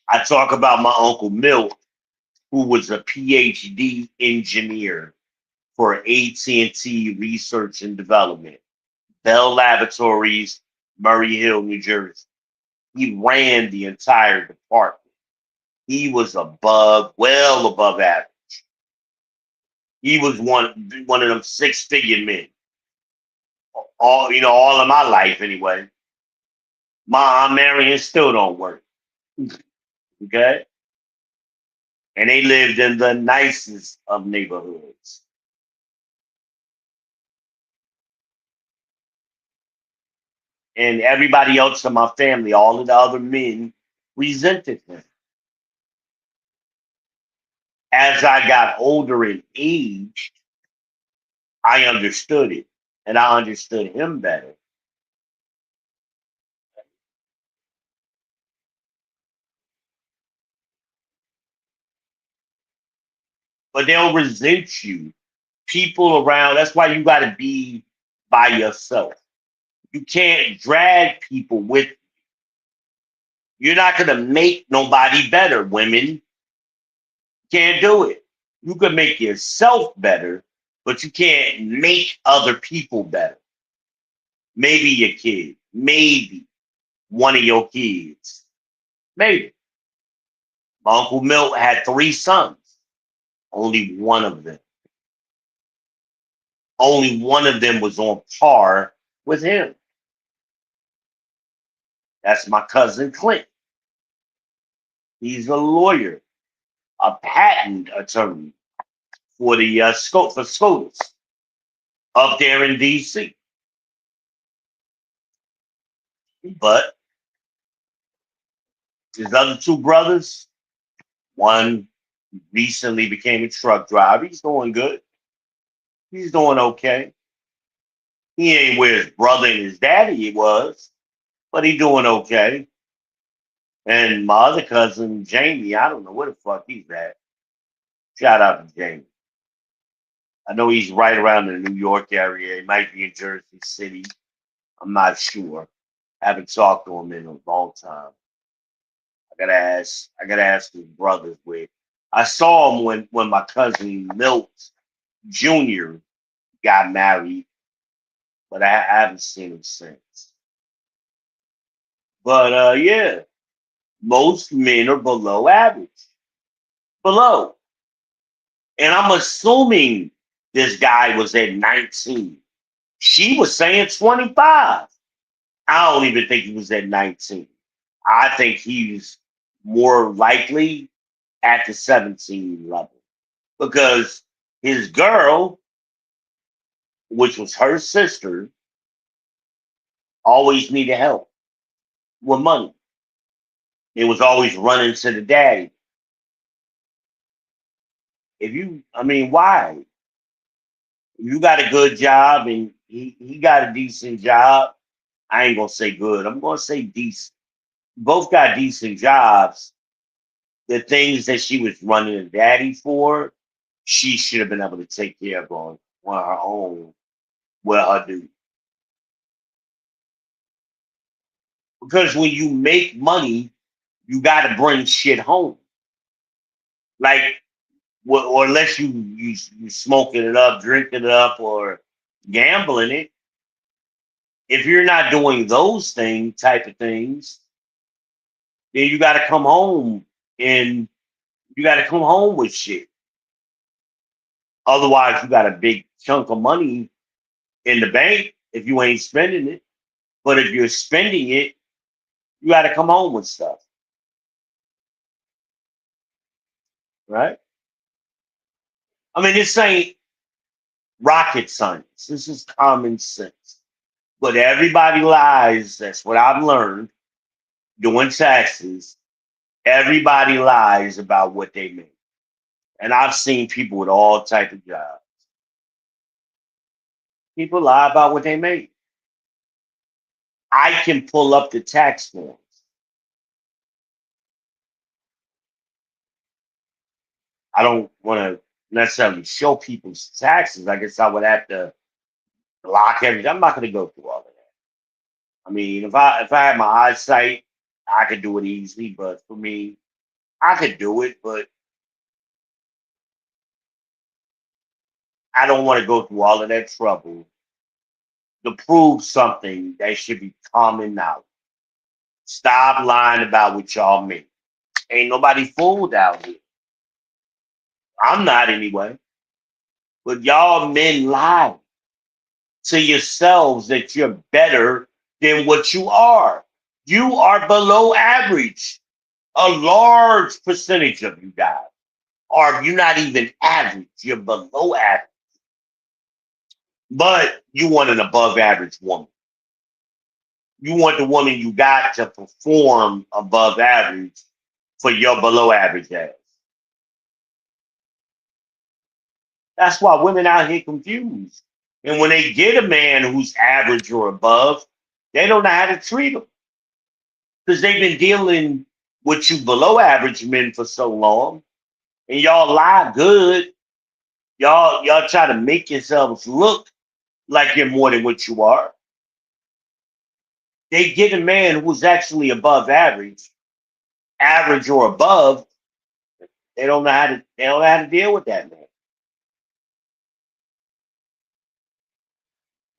A: I talk about my Uncle Milt, who was a PhD engineer for AT&T Research and Development, Bell Laboratories, Murray Hill, New Jersey. He ran the entire department. He was well above average. He was one of them six-figure men. All of my life anyway. My Aunt Marion still don't work. Okay? And they lived in the nicest of neighborhoods. And everybody else in my family, all of the other men, resented him. As I got older in age, I understood it. And I understood him better. But they'll resent you. People around, that's why you got to be by yourself. You can't drag people with you. You're not going to make nobody better, women. Can't do it. You can make yourself better, but you can't make other people better. Maybe your kid, maybe one of your kids, maybe. My Uncle Milt had three sons. Only one of them was on par with him. That's my cousin Clint. He's a lawyer, a patent attorney for the scope for SCOTUS up there in DC. But his other two brothers, one recently became a truck driver. He's doing good. He's doing okay. He ain't where his brother and his daddy was, but he doing okay. And my other cousin, Jamie, I don't know where the fuck he's at. Shout out to Jamie. I know he's right around the New York area. He might be in Jersey City. I'm not sure. Haven't talked to him in a long time. I gotta ask his brothers where. I saw him when my cousin Milt Jr. got married, but I haven't seen him since. But yeah, most men are below average. Below. And I'm assuming this guy was at 19. She was saying 25. I don't even think he was at 19. I think he's more likely at the 17 level because his girl, which was her sister, always needed help with money. It was always running to the daddy. Why? You got a good job and he got a decent job. I ain't gonna say good. I'm gonna say decent. Both got decent jobs. The things that she was running a daddy for, she should have been able to take care of on her own with her dude. Because when you make money, you got to bring shit home. Like, or unless you smoking it up, drinking it up, or gambling it. If you're not doing those type of things, then you got to come home and you got to come home with shit. Otherwise, you got a big chunk of money in the bank. if you ain't spending it. But if you're spending it, you got to come home with stuff, right? I mean, this ain't rocket science. This is common sense. But everybody lies. That's what I've learned doing taxes. Everybody lies about what they make. And I've seen people with all type of jobs. People lie about what they make. I can pull up the tax forms. I don't want to necessarily show people's taxes. I guess I would have to block everything. I'm not going to go through all of that. I mean, if I had my eyesight, I could do it easily. But for me, I could do it, but I don't want to go through all of that trouble to prove something that should be common knowledge. Stop lying about what y'all make. Ain't nobody fooled out here. I'm not anyway. But y'all men lie to yourselves that you're better than what you are. You are below average. A large percentage of you guys are you're not even average. You're below average. But you want an above average woman. You want the woman you got to perform above average for your below average ass. That's why women out here confused. And when they get a man who's average or above, they don't know how to treat him because they've been dealing with you below average men for so long, and y'all lie good. Y'all try to make yourselves look like you're more than what you are. They get a man who's actually above average, average or above. They don't know how to deal with that man.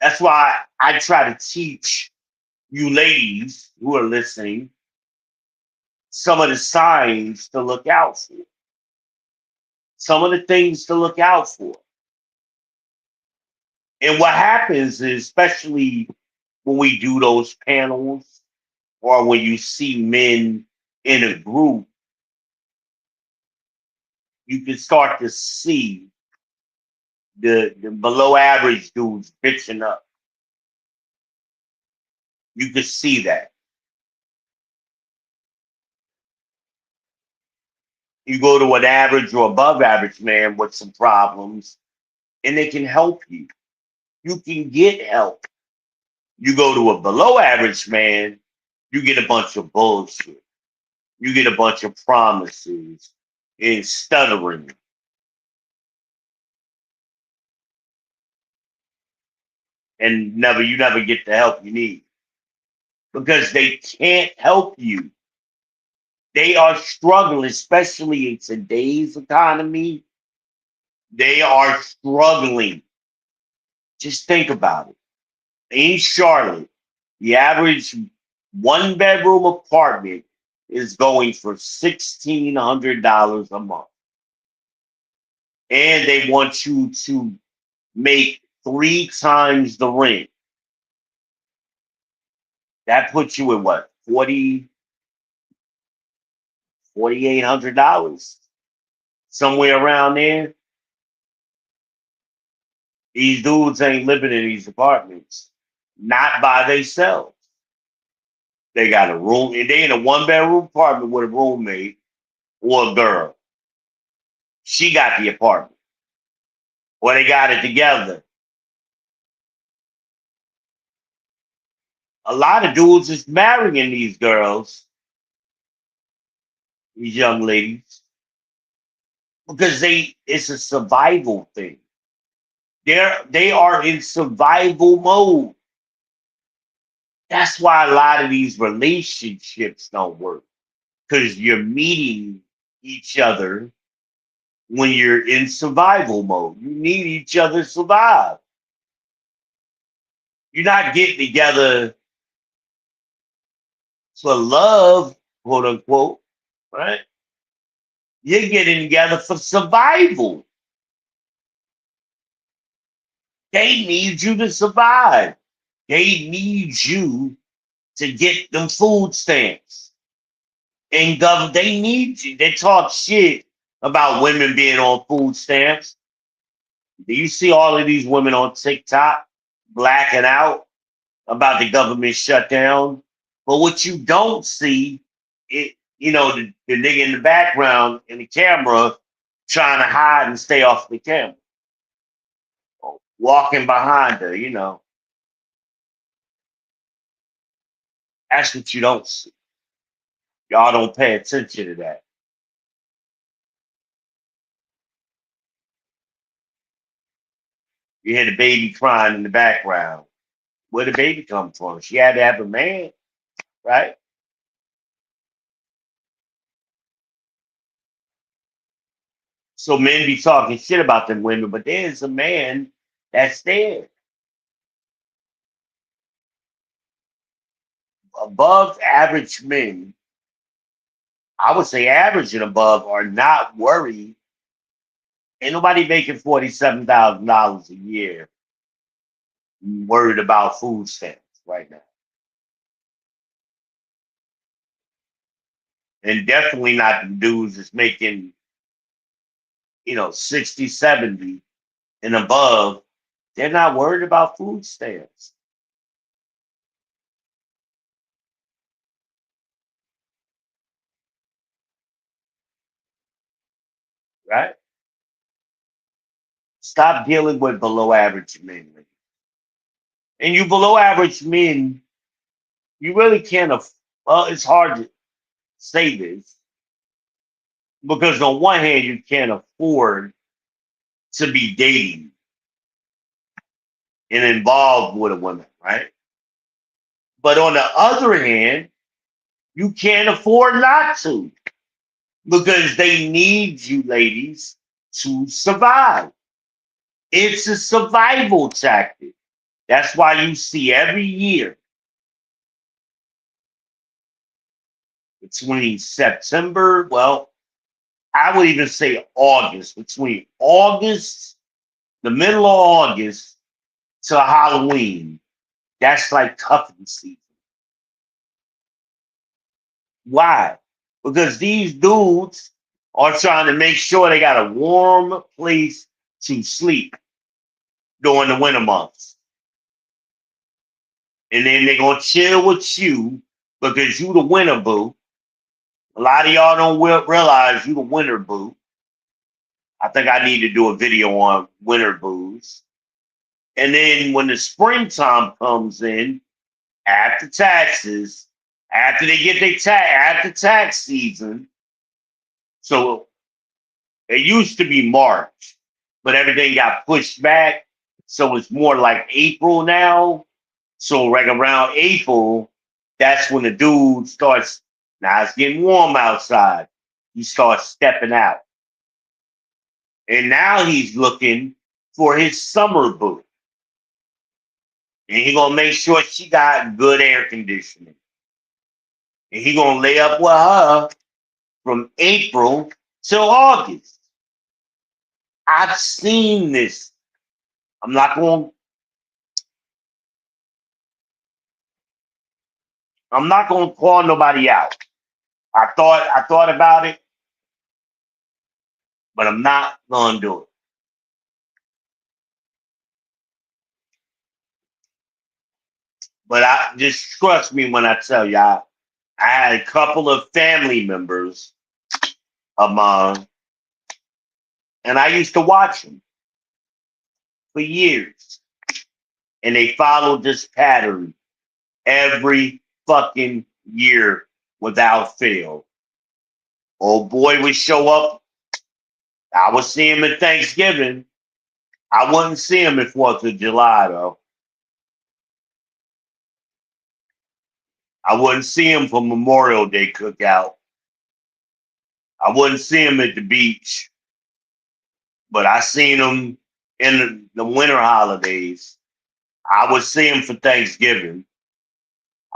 A: That's why I try to teach you ladies who are listening some of the signs to look out for, some of the things to look out for. And what happens is, especially when we do those panels or when you see men in a group, you can start to see the below average dudes bitching up. You can see that. You go to an average or above average man with some problems, and they can help you. You can get help. You go to a below average man, you get a bunch of bullshit. You get a bunch of promises and stuttering. And you never get the help you need because they can't help you. They are struggling, especially in today's economy. They are struggling. Just think about it. In Charlotte, the average one bedroom apartment is going for $1,600 a month. And they want you to make 3 times the rent. That puts you at what? $4,800, somewhere around there. These dudes ain't living in these apartments, not by themselves. They got a room, and they in a one-bedroom apartment with a roommate or a girl. She got the apartment, or they got it together. A lot of dudes is marrying these girls, these young ladies, because it's a survival thing. They are in survival mode. That's why a lot of these relationships don't work because you're meeting each other when you're in survival mode. You need each other to survive. You're not getting together for love, quote unquote, right? You're getting together for survival. They need you to survive. They need you to get them food stamps. And they need you. They talk shit about women being on food stamps. Do you see all of these women on TikTok blacking out about the government shutdown? But what you don't see, the nigga in the background in the camera trying to hide and stay off the camera, walking behind her. That's what you don't see. Y'all don't pay attention to that. You hear the baby crying in the background. Where the baby come from? She had to have a man, right? So men be talking shit about them women, but there's a man that's there. Above average men, I would say average and above, are not worried. Ain't nobody making $47,000 a year worried about food stamps right now. And definitely not the dudes that's making, 60, 70 and above. They're not worried about food stamps, right? Stop dealing with below average men. And you below average men, you really can't. Well, it's hard to say this because on one hand, you can't afford to be dating and involved with a woman, right? But on the other hand, you can't afford not to because they need you, ladies, to survive. It's a survival tactic. That's why you see every year between September, well, I would even say August, between August, the middle of August to Halloween. That's like cuffing season. Why? Because these dudes are trying to make sure they got a warm place to sleep during the winter months. And then they're going to chill with you because you the winter boo. A lot of y'all don't realize you the winter boo. I think I need to do a video on winter boos. And then when the springtime comes in, after taxes, after they get their after tax season, so it used to be March, but everything got pushed back. So it's more like April now. So right around April, that's when the dude starts. Now it's getting warm outside. He starts stepping out. And now he's looking for his summer boo. And he gonna make sure she got good air conditioning. And he gonna lay up with her from April till August. I've seen this. I'm not going. I'm not going to call nobody out. I thought about it, but I'm not going to do it. But I just trust me when I tell you, I had a couple of family members of mine, and I used to watch them for years, and they followed this pattern every fucking year without fail. Old boy would show up. I would see him at Thanksgiving. I wouldn't see him at 4th of July, though. I wouldn't see him for Memorial Day cookout. I wouldn't see him at the beach, but I seen him in the winter holidays. I would see him for Thanksgiving.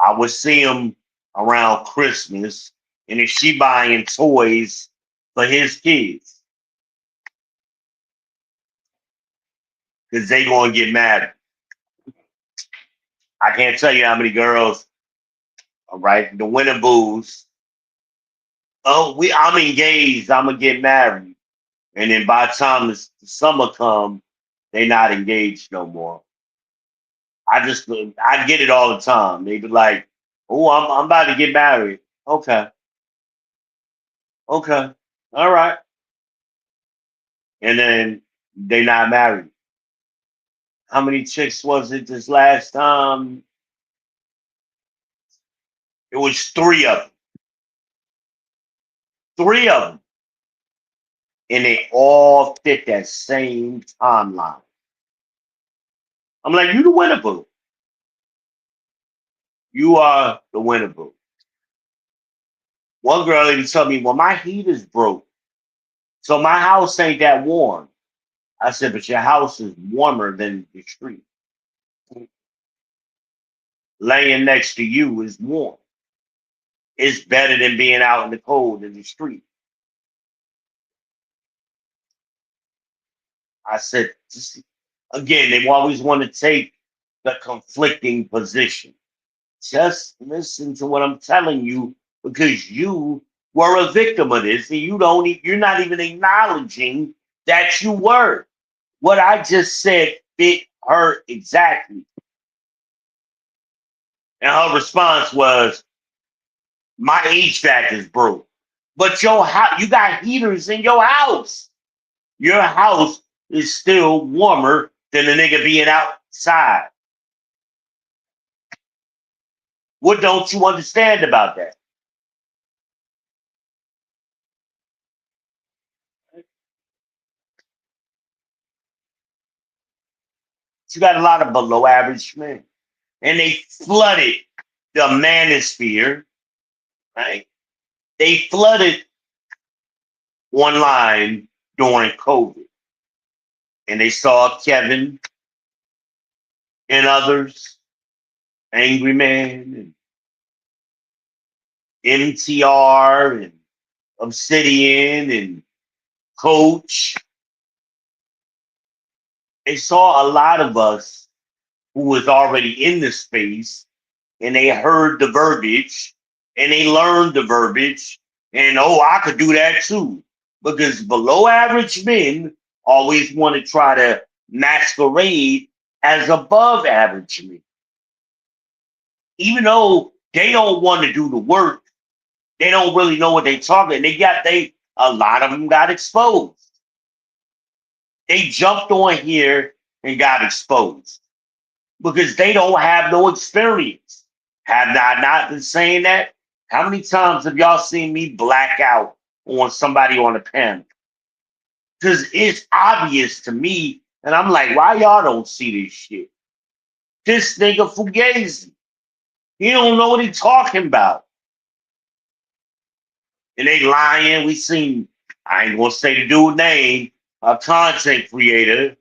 A: I would see him around Christmas. And if she buying toys for his kids, because they gonna get mad. I can't tell you how many girls, all right, the winning booze. Oh, I'm engaged. I'm gonna get married, and then by the time the summer come, they not engaged no more. I get it all the time. They be like, "Oh, I'm about to get married." Okay, okay, all right, and then they not married. How many chicks was it this last time? It was three of them. Three of them, and they all fit that same timeline. I'm like, you the winner, boo. You are the winner, boo. One girl even told me, well, my heater's broke. So my house ain't that warm. I said, but your house is warmer than the street. Laying next to you is warm. It's better than being out in the cold in the street. I said, again, they always want to take the conflicting position. Just listen to what I'm telling you because you were a victim of this and you're not even acknowledging that you were. What I just said fit her exactly. And her response was, my HVAC is broke. But you got heaters in your house. Your house is still warmer than the nigga being outside. What don't you understand about that? You got a lot of below average men. And they flooded the manosphere, right? They flooded online during COVID. And they saw Kevin and others, Angry Man and MTR and Obsidian and Coach. They saw a lot of us who was already in the space and they heard the verbiage and they learned the verbiage and oh, I could do that too. Because below average men always want to try to masquerade as above average men. Even though they don't want to do the work, they don't really know what they're talking. A lot of them got exposed. They jumped on here and got exposed because they don't have no experience. Have I not been saying that? How many times have y'all seen me black out on somebody on a panel? Because it's obvious to me, and I'm like, why y'all don't see this shit? This nigga Fugazi, he don't know what he talking about. And they lying. We seen, I ain't gonna say the dude name, a content creator.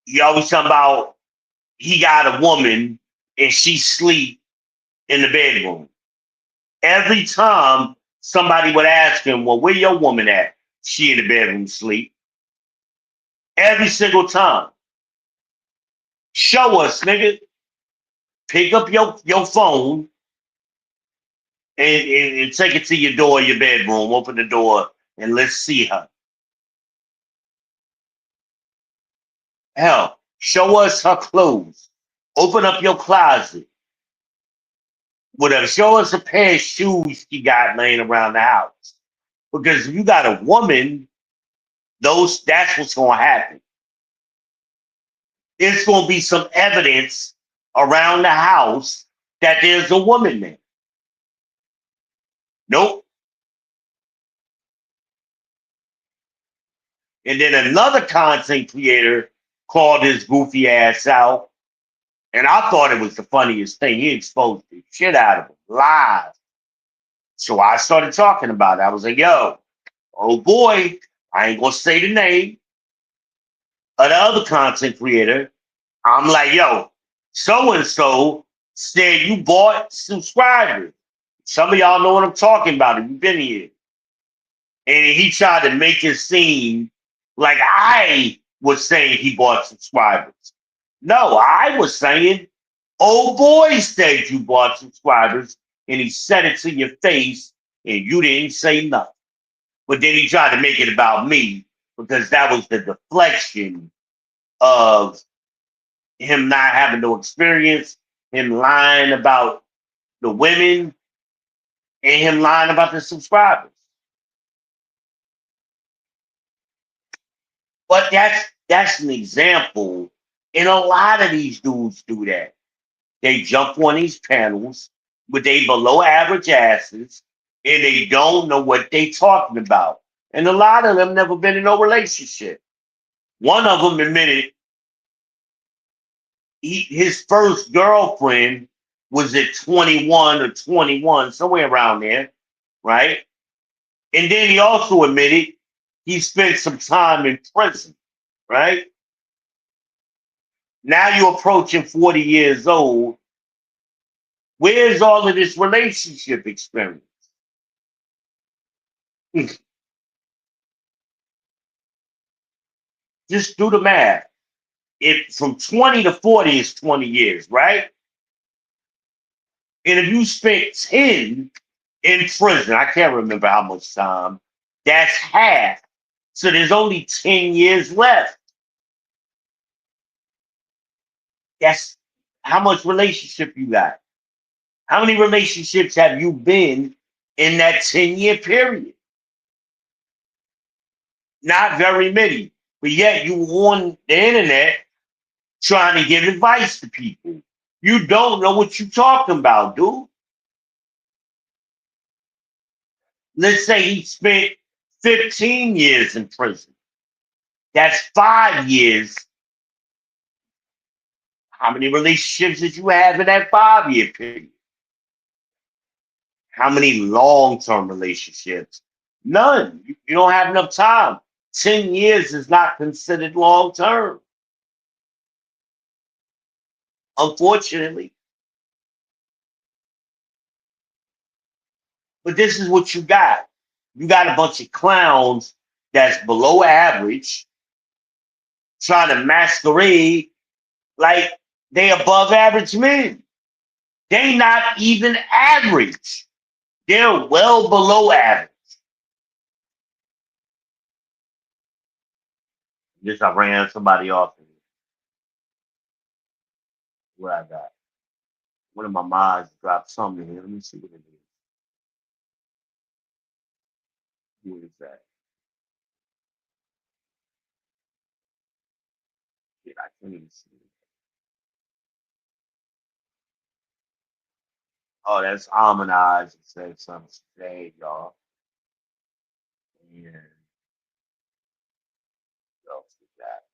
A: He always talking about he got a woman and she sleep in the bedroom. Every time somebody would ask him, well, where your woman at? She in the bedroom sleep. Every single time. Show us, nigga. Pick up your phone and take it to your door, your bedroom. Open the door and let's see her. Hell, show us her clothes. Open up your closet. Whatever. Show us a pair of shoes she got laying around the house. Because if you got a woman, that's what's gonna happen. There's gonna be some evidence around the house that there's a woman there. Nope. And then another content creator called his goofy ass out. And I thought it was the funniest thing. He exposed the shit out of him live. So I started talking about it. I was like, yo, oh boy, I ain't gonna say the name of the other content creator. I'm like, yo, so and so said you bought subscribers. Some of y'all know what I'm talking about if you've been here. And he tried to make it seem like I was saying he bought subscribers. No, I was saying Old boy said you bought subscribers, and he said it to your face, and you didn't say nothing. But then he tried to make it about me because that was the deflection of him not having no experience, him lying about the women, and him lying about the subscribers. But that's an example. And a lot of these dudes do that. They jump on these panels with they below average asses and they don't know what they talking about. And a lot of them never been in no relationship. One of them admitted his first girlfriend was at 21 or 21, somewhere around there, right? And then he also admitted he spent some time in prison, right? Now you're approaching 40 years old. Where's all of this relationship experience? Just do the math. If from 20 to 40 is 20 years, right? And if you spent 10 in prison, I can't remember how much time, that's half. So there's only 10 years left. That's how much relationship you got. How many relationships have you been in that 10-year period? Not very many. But yet you on the internet trying to give advice to people. You don't know what you're talking about, dude. Let's say he spent 15 years in prison. That's 5 years. How many relationships did you have in that 5 year period? How many long term relationships? None. You don't have enough time. 10 years is not considered long term, unfortunately. But this is what you got. You got a bunch of clowns that's below average trying to masquerade like they above average men. They not even average. They're well below average. Just I ran somebody off. What I got? One of my mods dropped something here. Let me see what it is. Who is that? Shit, I can't even see it. Oh, that's Harmonize. It said something today, y'all. And what else is that?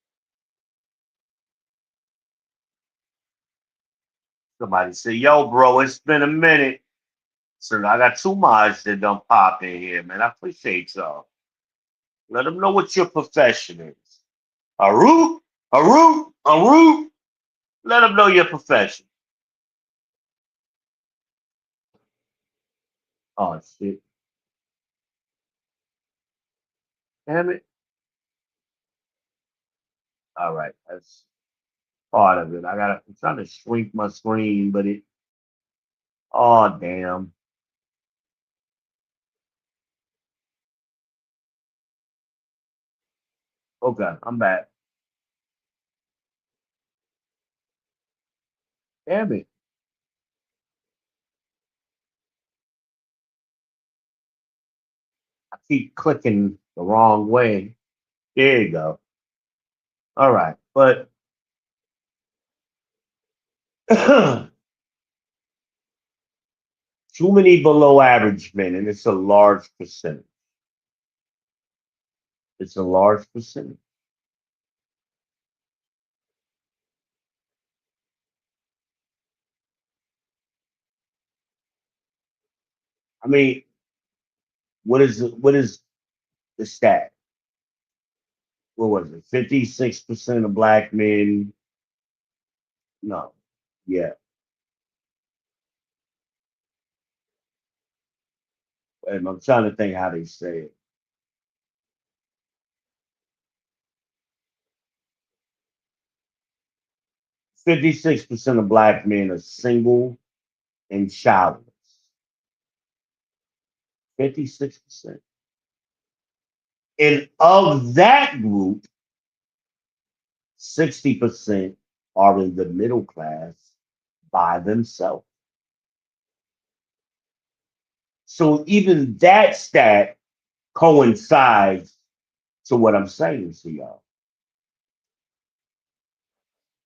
A: Somebody said, yo, bro, it's been a minute. So I got two mods that don't pop in here, man. I appreciate y'all. Let them know what your profession is. Aru, Aru, Aru. Let them know your profession. Oh, shit. Damn it. All right. That's part of it. I'm trying to shrink my screen, but oh, damn. Okay, I'm back. Damn it. I keep clicking the wrong way. There you go. All right. But too many below average men, and it's a large percentage. It's a large percentage. I mean, what is the stat? What was it? 56% of black men. No. Yeah. And I'm trying to think how they say it. 56% of black men are single and childless. 56%. And of that group, 60% are in the middle class by themselves. So even that stat coincides to what I'm saying to y'all.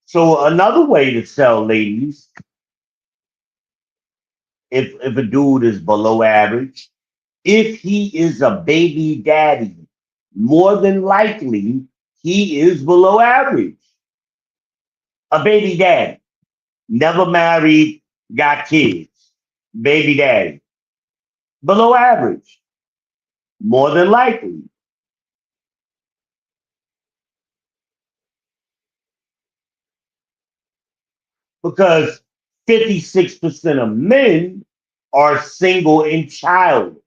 A: So another way to tell ladies if a dude is below average, if he is a baby daddy, more than likely he is below average. A baby daddy, never married, got kids, baby daddy, below average, more than likely, because 56% of men are single and childless.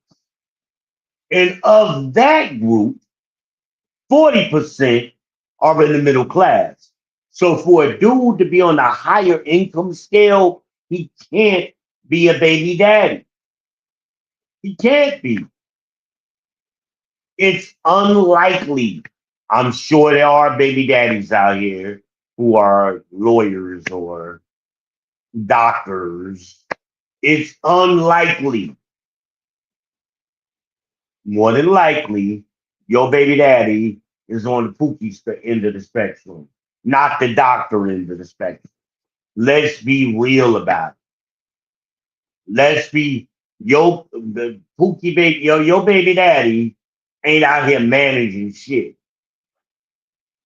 A: And of that group, 40% are in the middle class. So for a dude to be on a higher income scale, he can't be a baby daddy. He can't be. It's unlikely. I'm sure there are baby daddies out here who are lawyers or doctors. It's unlikely. More than likely, your baby daddy is on the end of the spectrum, not the doctor end of the spectrum. Let's be real about it. Let's be the Pookie baby, your baby daddy ain't out here managing shit.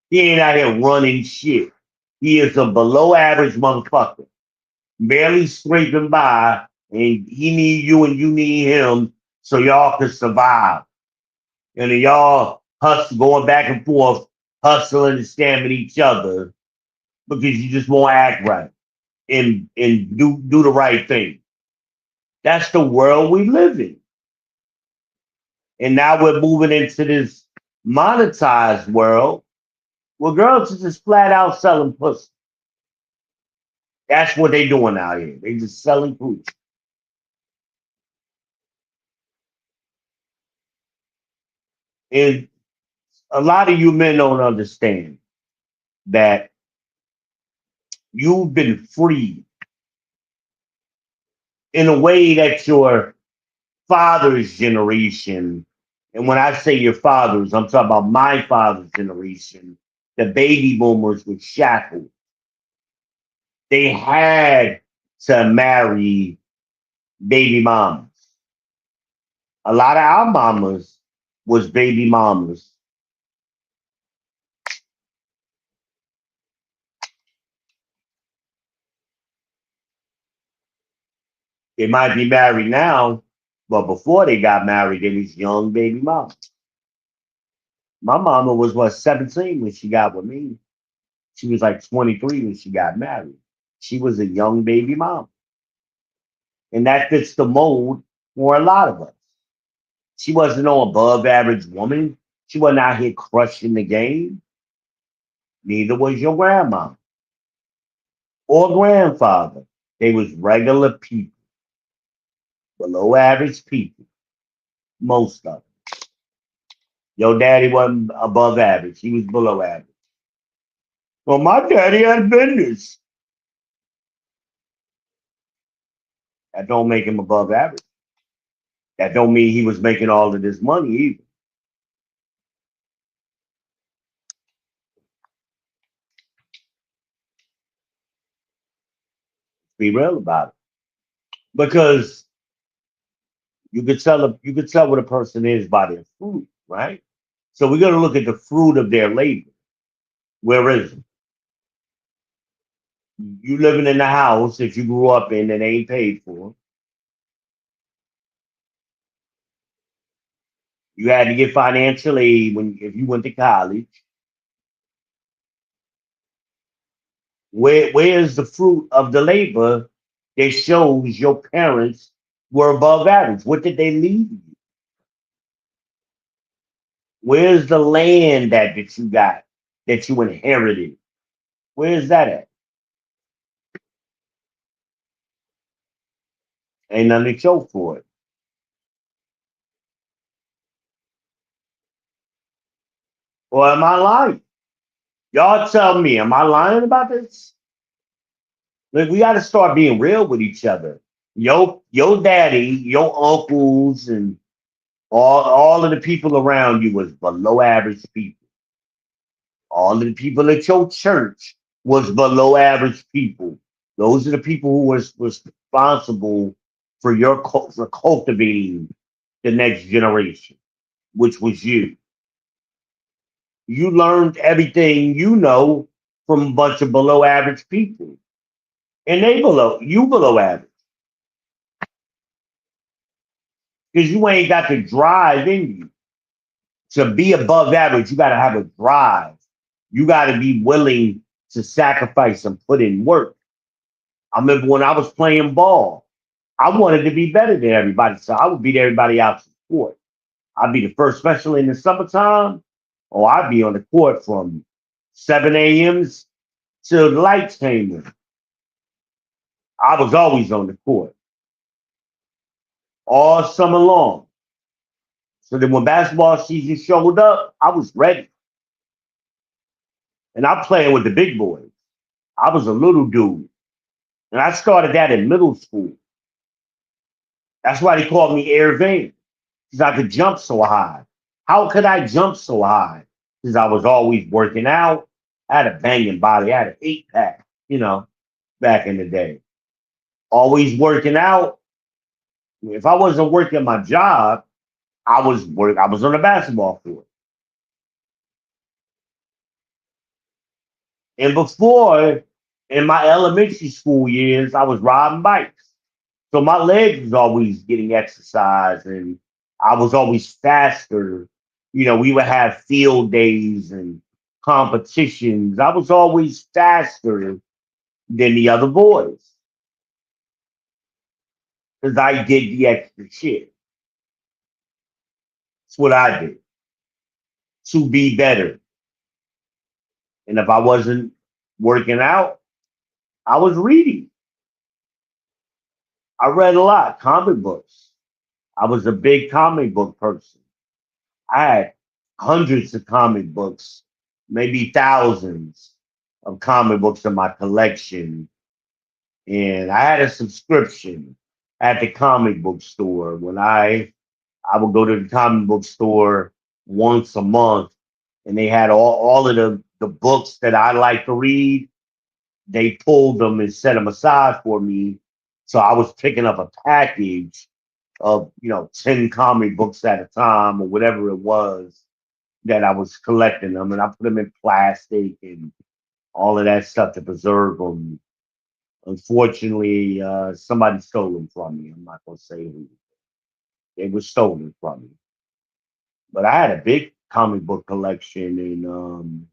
A: He ain't out here running shit. He is a below average motherfucker, barely scraping by, and he need you and you need him so y'all can survive. And then y'all hustle going back and forth, hustling and scamming each other because you just won't act right and do the right thing. That's the world we live in. And now we're moving into this monetized world where girls are just flat out selling pussy. That's what they doing out here. They just selling pussy. And a lot of you men don't understand that you've been freed in a way that your father's generation, and when I say your fathers, I'm talking about my father's generation, the baby boomers were shackled. They had to marry baby mamas. A lot of our mamas was baby mamas. They might be married now, but before they got married, they was young baby mamas. My mama was what 17 when she got with me. She was like 23 when she got married. She was a young baby mom. And that fits the mold for a lot of us. She wasn't no above average woman. She wasn't out here crushing the game. Neither was your grandma or grandfather. They was regular people, below average people, most of them. Your daddy wasn't above average. He was below average. Well, my daddy had business. That don't make him above average. That don't mean he was making all of this money either. Be real about it. Because you could tell what a person is by their fruit, right? So we're gonna look at the fruit of their labor. Where is it? You living in the house that you grew up in that ain't paid for. You had to get financial aid when if you went to college. Where's the fruit of the labor that shows your parents were above average? What did they leave you? Where's the land that you got that you inherited? Where's that at? Ain't nothing to show for it. Or am I lying? Y'all tell me, am I lying about this? Like, we got to start being real with each other. Your daddy, your uncles, and all of the people around you was below average people. All of the people at your church was below average people. Those are the people who was responsible for for cultivating the next generation, which was you. You learned everything you know from a bunch of below average people, and they below average because you ain't got the drive in you to be above average. You got to have a drive. You got to be willing to sacrifice and put in work. I remember when I was playing ball, I wanted to be better than everybody, so I would beat everybody out to court. I'd be the first, especially in the summertime. Oh, I'd be on the court from 7 a.m. till the lights came in. I was always on the court all summer long. So then when basketball season showed up, I was ready. And I'm playing with the big boys. I was a little dude. And I started that in middle school. That's why they called me Air Van, because I could jump so high. How could I jump so high? Because I was always working out. I had a banging body. I had an 8 pack, back in the day. Always working out. If I wasn't working my job, I was on the basketball court. And before, in my elementary school years, I was riding bikes. So my legs was always getting exercise and I was always faster. We would have field days and competitions. I was always faster than the other boys because I did the extra shit. That's what I did to be better. And if I wasn't working out, I was reading. I read a lot, comic books. I was a big comic book person. I had hundreds of comic books, maybe thousands of comic books in my collection. And I had a subscription at the comic book store. I would go to the comic book store once a month and they had all of the books that I like to read. They pulled them and set them aside for me. So I was picking up a package of 10 comic books at a time or whatever it was that I was collecting them, and I put them in plastic and all of that stuff to preserve them. Unfortunately, somebody stole them from me. I'm not gonna say who. They were stolen from me, but I had a big comic book collection, and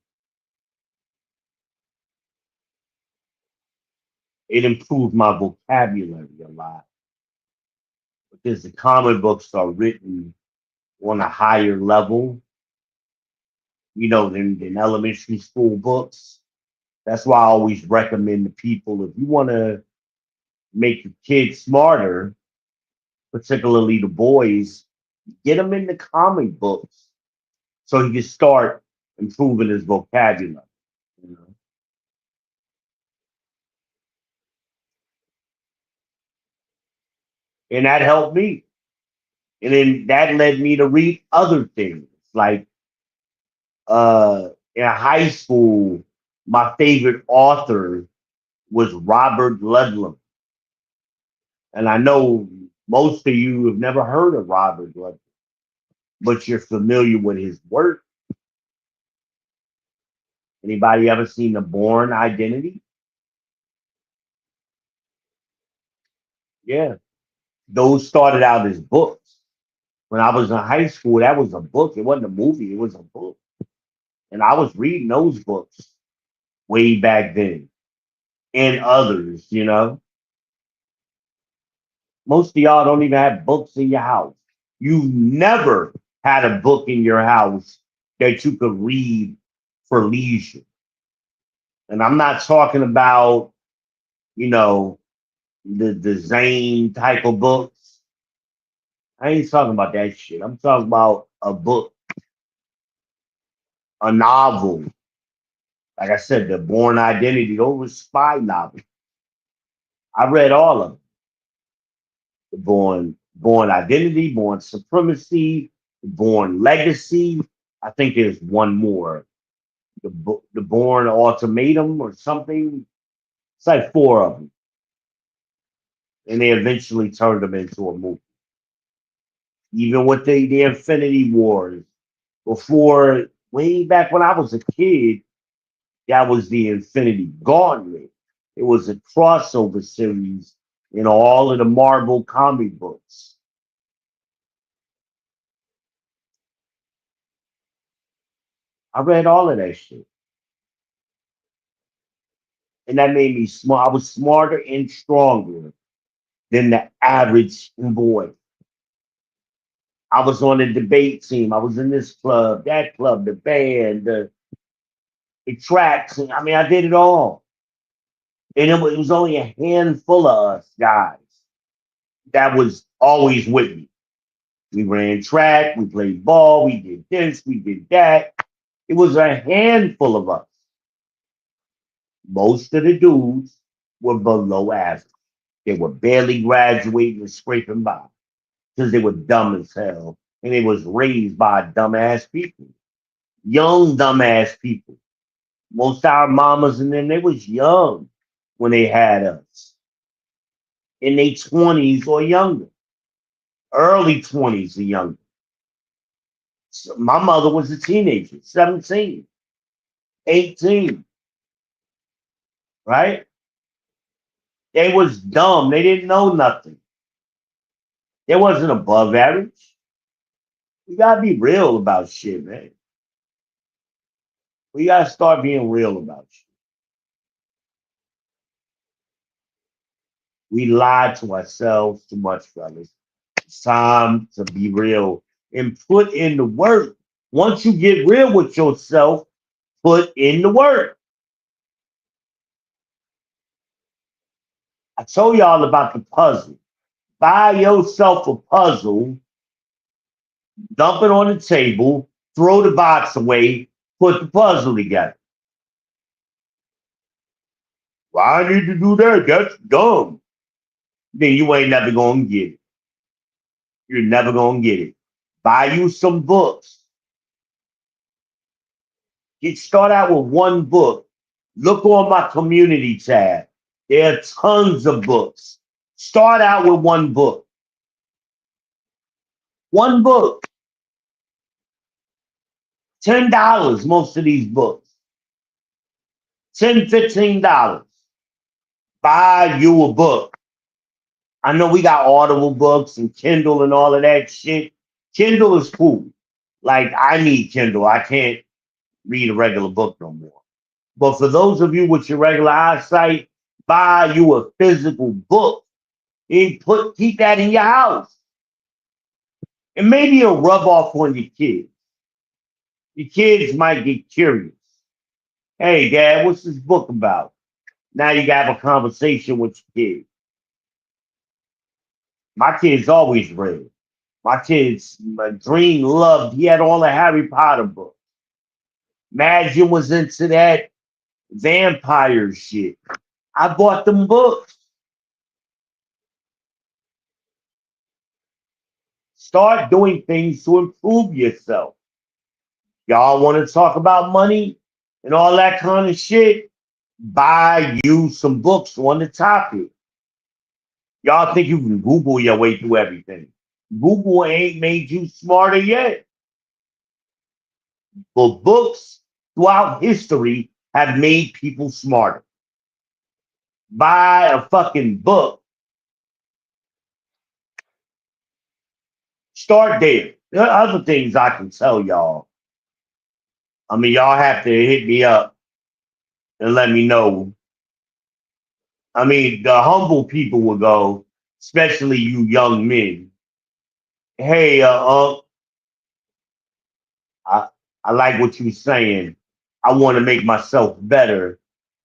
A: it improved my vocabulary a lot because the comic books are written on a higher level, than elementary school books. That's why I always recommend to people, if you want to make your kids smarter, particularly the boys, get them into comic books so he can start improving his vocabulary. You know? And that helped me. And then that led me to read other things. Like in high school, my favorite author was Robert Ludlum. And I know most of you have never heard of Robert Ludlum, but you're familiar with his work. Anybody ever seen The Born Identity? Yeah. Those started out as books. When I was in high school, that was a book. It wasn't a movie, it was a book. And I was reading those books way back then and others. Most of y'all don't even have books in your house. You never had a book in your house that you could read for leisure. And I'm not talking about, you know, the Zane type of books. I ain't talking about that shit. I'm talking about a book, a novel. Like I said, the Born Identity, those were spy novels. I read all of them. The Born Identity, Born Supremacy, Born Legacy. I think there's one more. The Born Ultimatum or something. It's like four of them. And they eventually turned them into a movie. Even with the Infinity Wars, before, way back when I was a kid, that was the Infinity Gauntlet. It was a crossover series in all of the Marvel comic books. I read all of that shit. And that made me smart. I was smarter and stronger than the average boy. I was on the debate team. I was in this club, that club, the band, the tracks. I mean, I did it all. And it was only a handful of us guys that was always with me. We ran track, we played ball, we did this, we did that. It was a handful of us. Most of the dudes were below average. They were barely graduating and scraping by because they were dumb as hell and they was raised by dumbass people, young dumbass people. Most of our mamas and them, they was young when they had us in their 20s or younger, early 20s or younger. So my mother was a teenager, 17, 18, right? They was dumb. They didn't know nothing. They wasn't above average. You gotta be real about shit, man. We gotta start being real about shit. We lie to ourselves too much, fellas. It's time to be real and put in the work. Once you get real with yourself, put in the work. I told y'all about the puzzle. Buy yourself a puzzle, dump it on the table, throw the box away, put the puzzle together. Why I need to do that? That's dumb. Then you ain't never gonna get it. You're never gonna get it. Buy you some books. Start out with one book. Look on my community tab. There are tons of books. Start out with one book. One book. $10, most of these books. $10, $15. Buy you a book. I know we got Audible books and Kindle and all of that shit. Kindle is cool. Like, I need Kindle. I can't read a regular book no more. But for those of you with your regular eyesight, buy you a physical book and keep that in your house. And maybe it'll rub off on your kids. Your kids might get curious. Hey, Dad, what's this book about? Now you got to have a conversation with your kids. My kids always read. My kids, my Dream loved, he had all the Harry Potter books. Imagine was into that vampire shit. I bought them books. Start doing things to improve yourself. Y'all want to talk about money and all that kind of shit? Buy you some books on the topic. Y'all think you can Google your way through everything. Google ain't made you smarter yet. But books throughout history have made people smarter. Buy a fucking book. Start there. There are other things I can tell y'all. I mean, y'all have to hit me up and let me know. I mean, the humble people will go, especially you young men. Hey, I, I like what you're saying. I want to make myself better.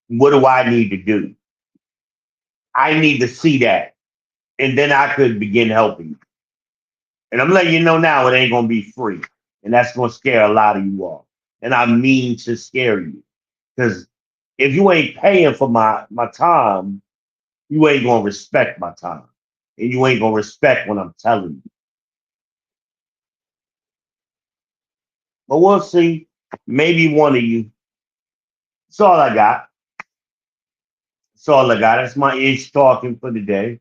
A: What do I need to do? I need to see that. And then I could begin helping you. And I'm letting you know now it ain't gonna be free. And that's gonna scare a lot of you off. And I mean to scare you. Because if you ain't paying for my time, you ain't gonna respect my time. And you ain't gonna respect what I'm telling you. But we'll see. Maybe one of you. That's all I got. That's all I got. That's my ish talking for the day.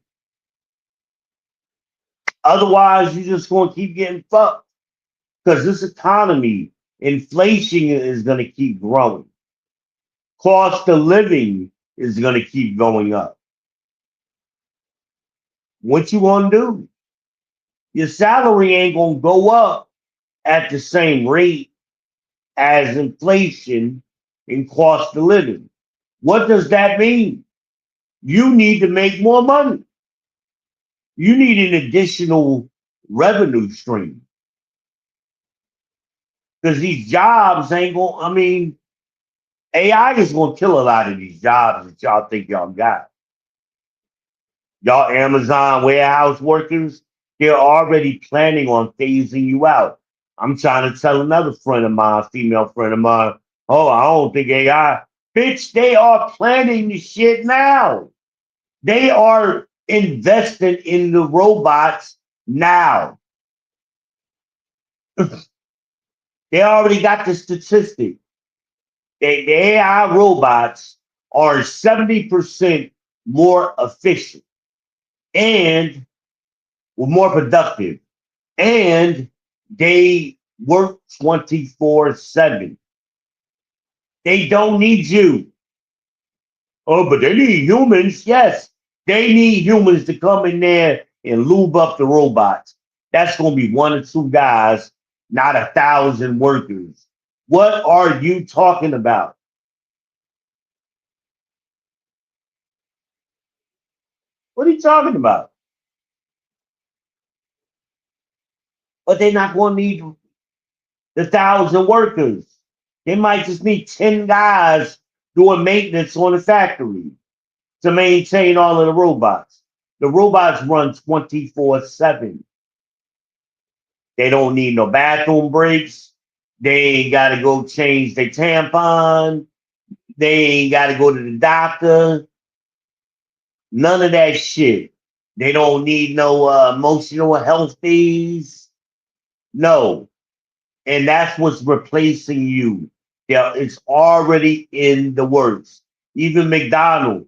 A: Otherwise, you're just gonna keep getting fucked. Because this economy, inflation is gonna keep growing. Cost of living is gonna keep going up. What you gonna do? Your salary ain't gonna go up at the same rate as inflation and cost of living. What does that mean? You need to make more money. You need an additional revenue stream because these jobs ain't going. I mean, AI is going to kill a lot of these jobs that y'all think y'all got. Y'all Amazon warehouse workers, they're already planning on phasing you out. I'm trying to tell another friend of mine, female friend of mine, oh, I don't think AI. Bitch, they are planning the shit now. They are investing in the robots now. They already got the statistic. The AI robots are 70% more efficient and more productive. And they work 24/7. They don't need you. Oh, but they need humans. Yes, they need humans to come in there and lube up the robots. That's going to be one or two guys, not 1,000 workers. What are you talking about? What are you talking about? But they're not going to need the 1,000 workers. They might just need 10 guys doing maintenance on the factory to maintain all of the robots. The robots run 24/7. They don't need no bathroom breaks. They ain't got to go change their tampon. They ain't got to go to the doctor. None of that shit. They don't need no emotional health fees. No. And that's what's replacing you. Yeah, it's already in the works. Even McDonald's.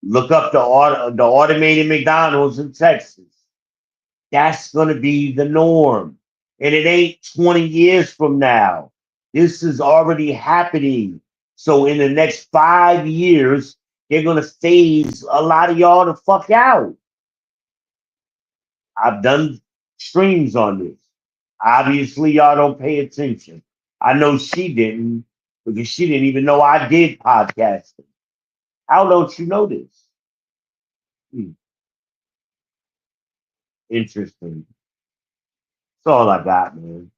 A: Look up the automated McDonald's in Texas. That's going to be the norm. And it ain't 20 years from now. This is already happening. So in the next 5 years, they're going to phase a lot of y'all the fuck out. I've done streams on this. Obviously, y'all don't pay attention. I know she didn't because she didn't even know I did podcasting. How don't you know this? Hmm, interesting. That's all I got, man.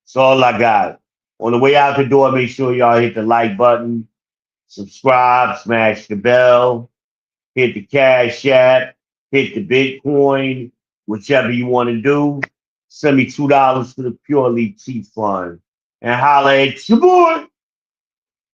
A: That's all I got. On the way out the door, make sure y'all hit the like button, subscribe, smash the bell, hit the Cash App, hit the Bitcoin, whichever you want to do. Send me $2 to the Purely Tea Fund and holla at your boy.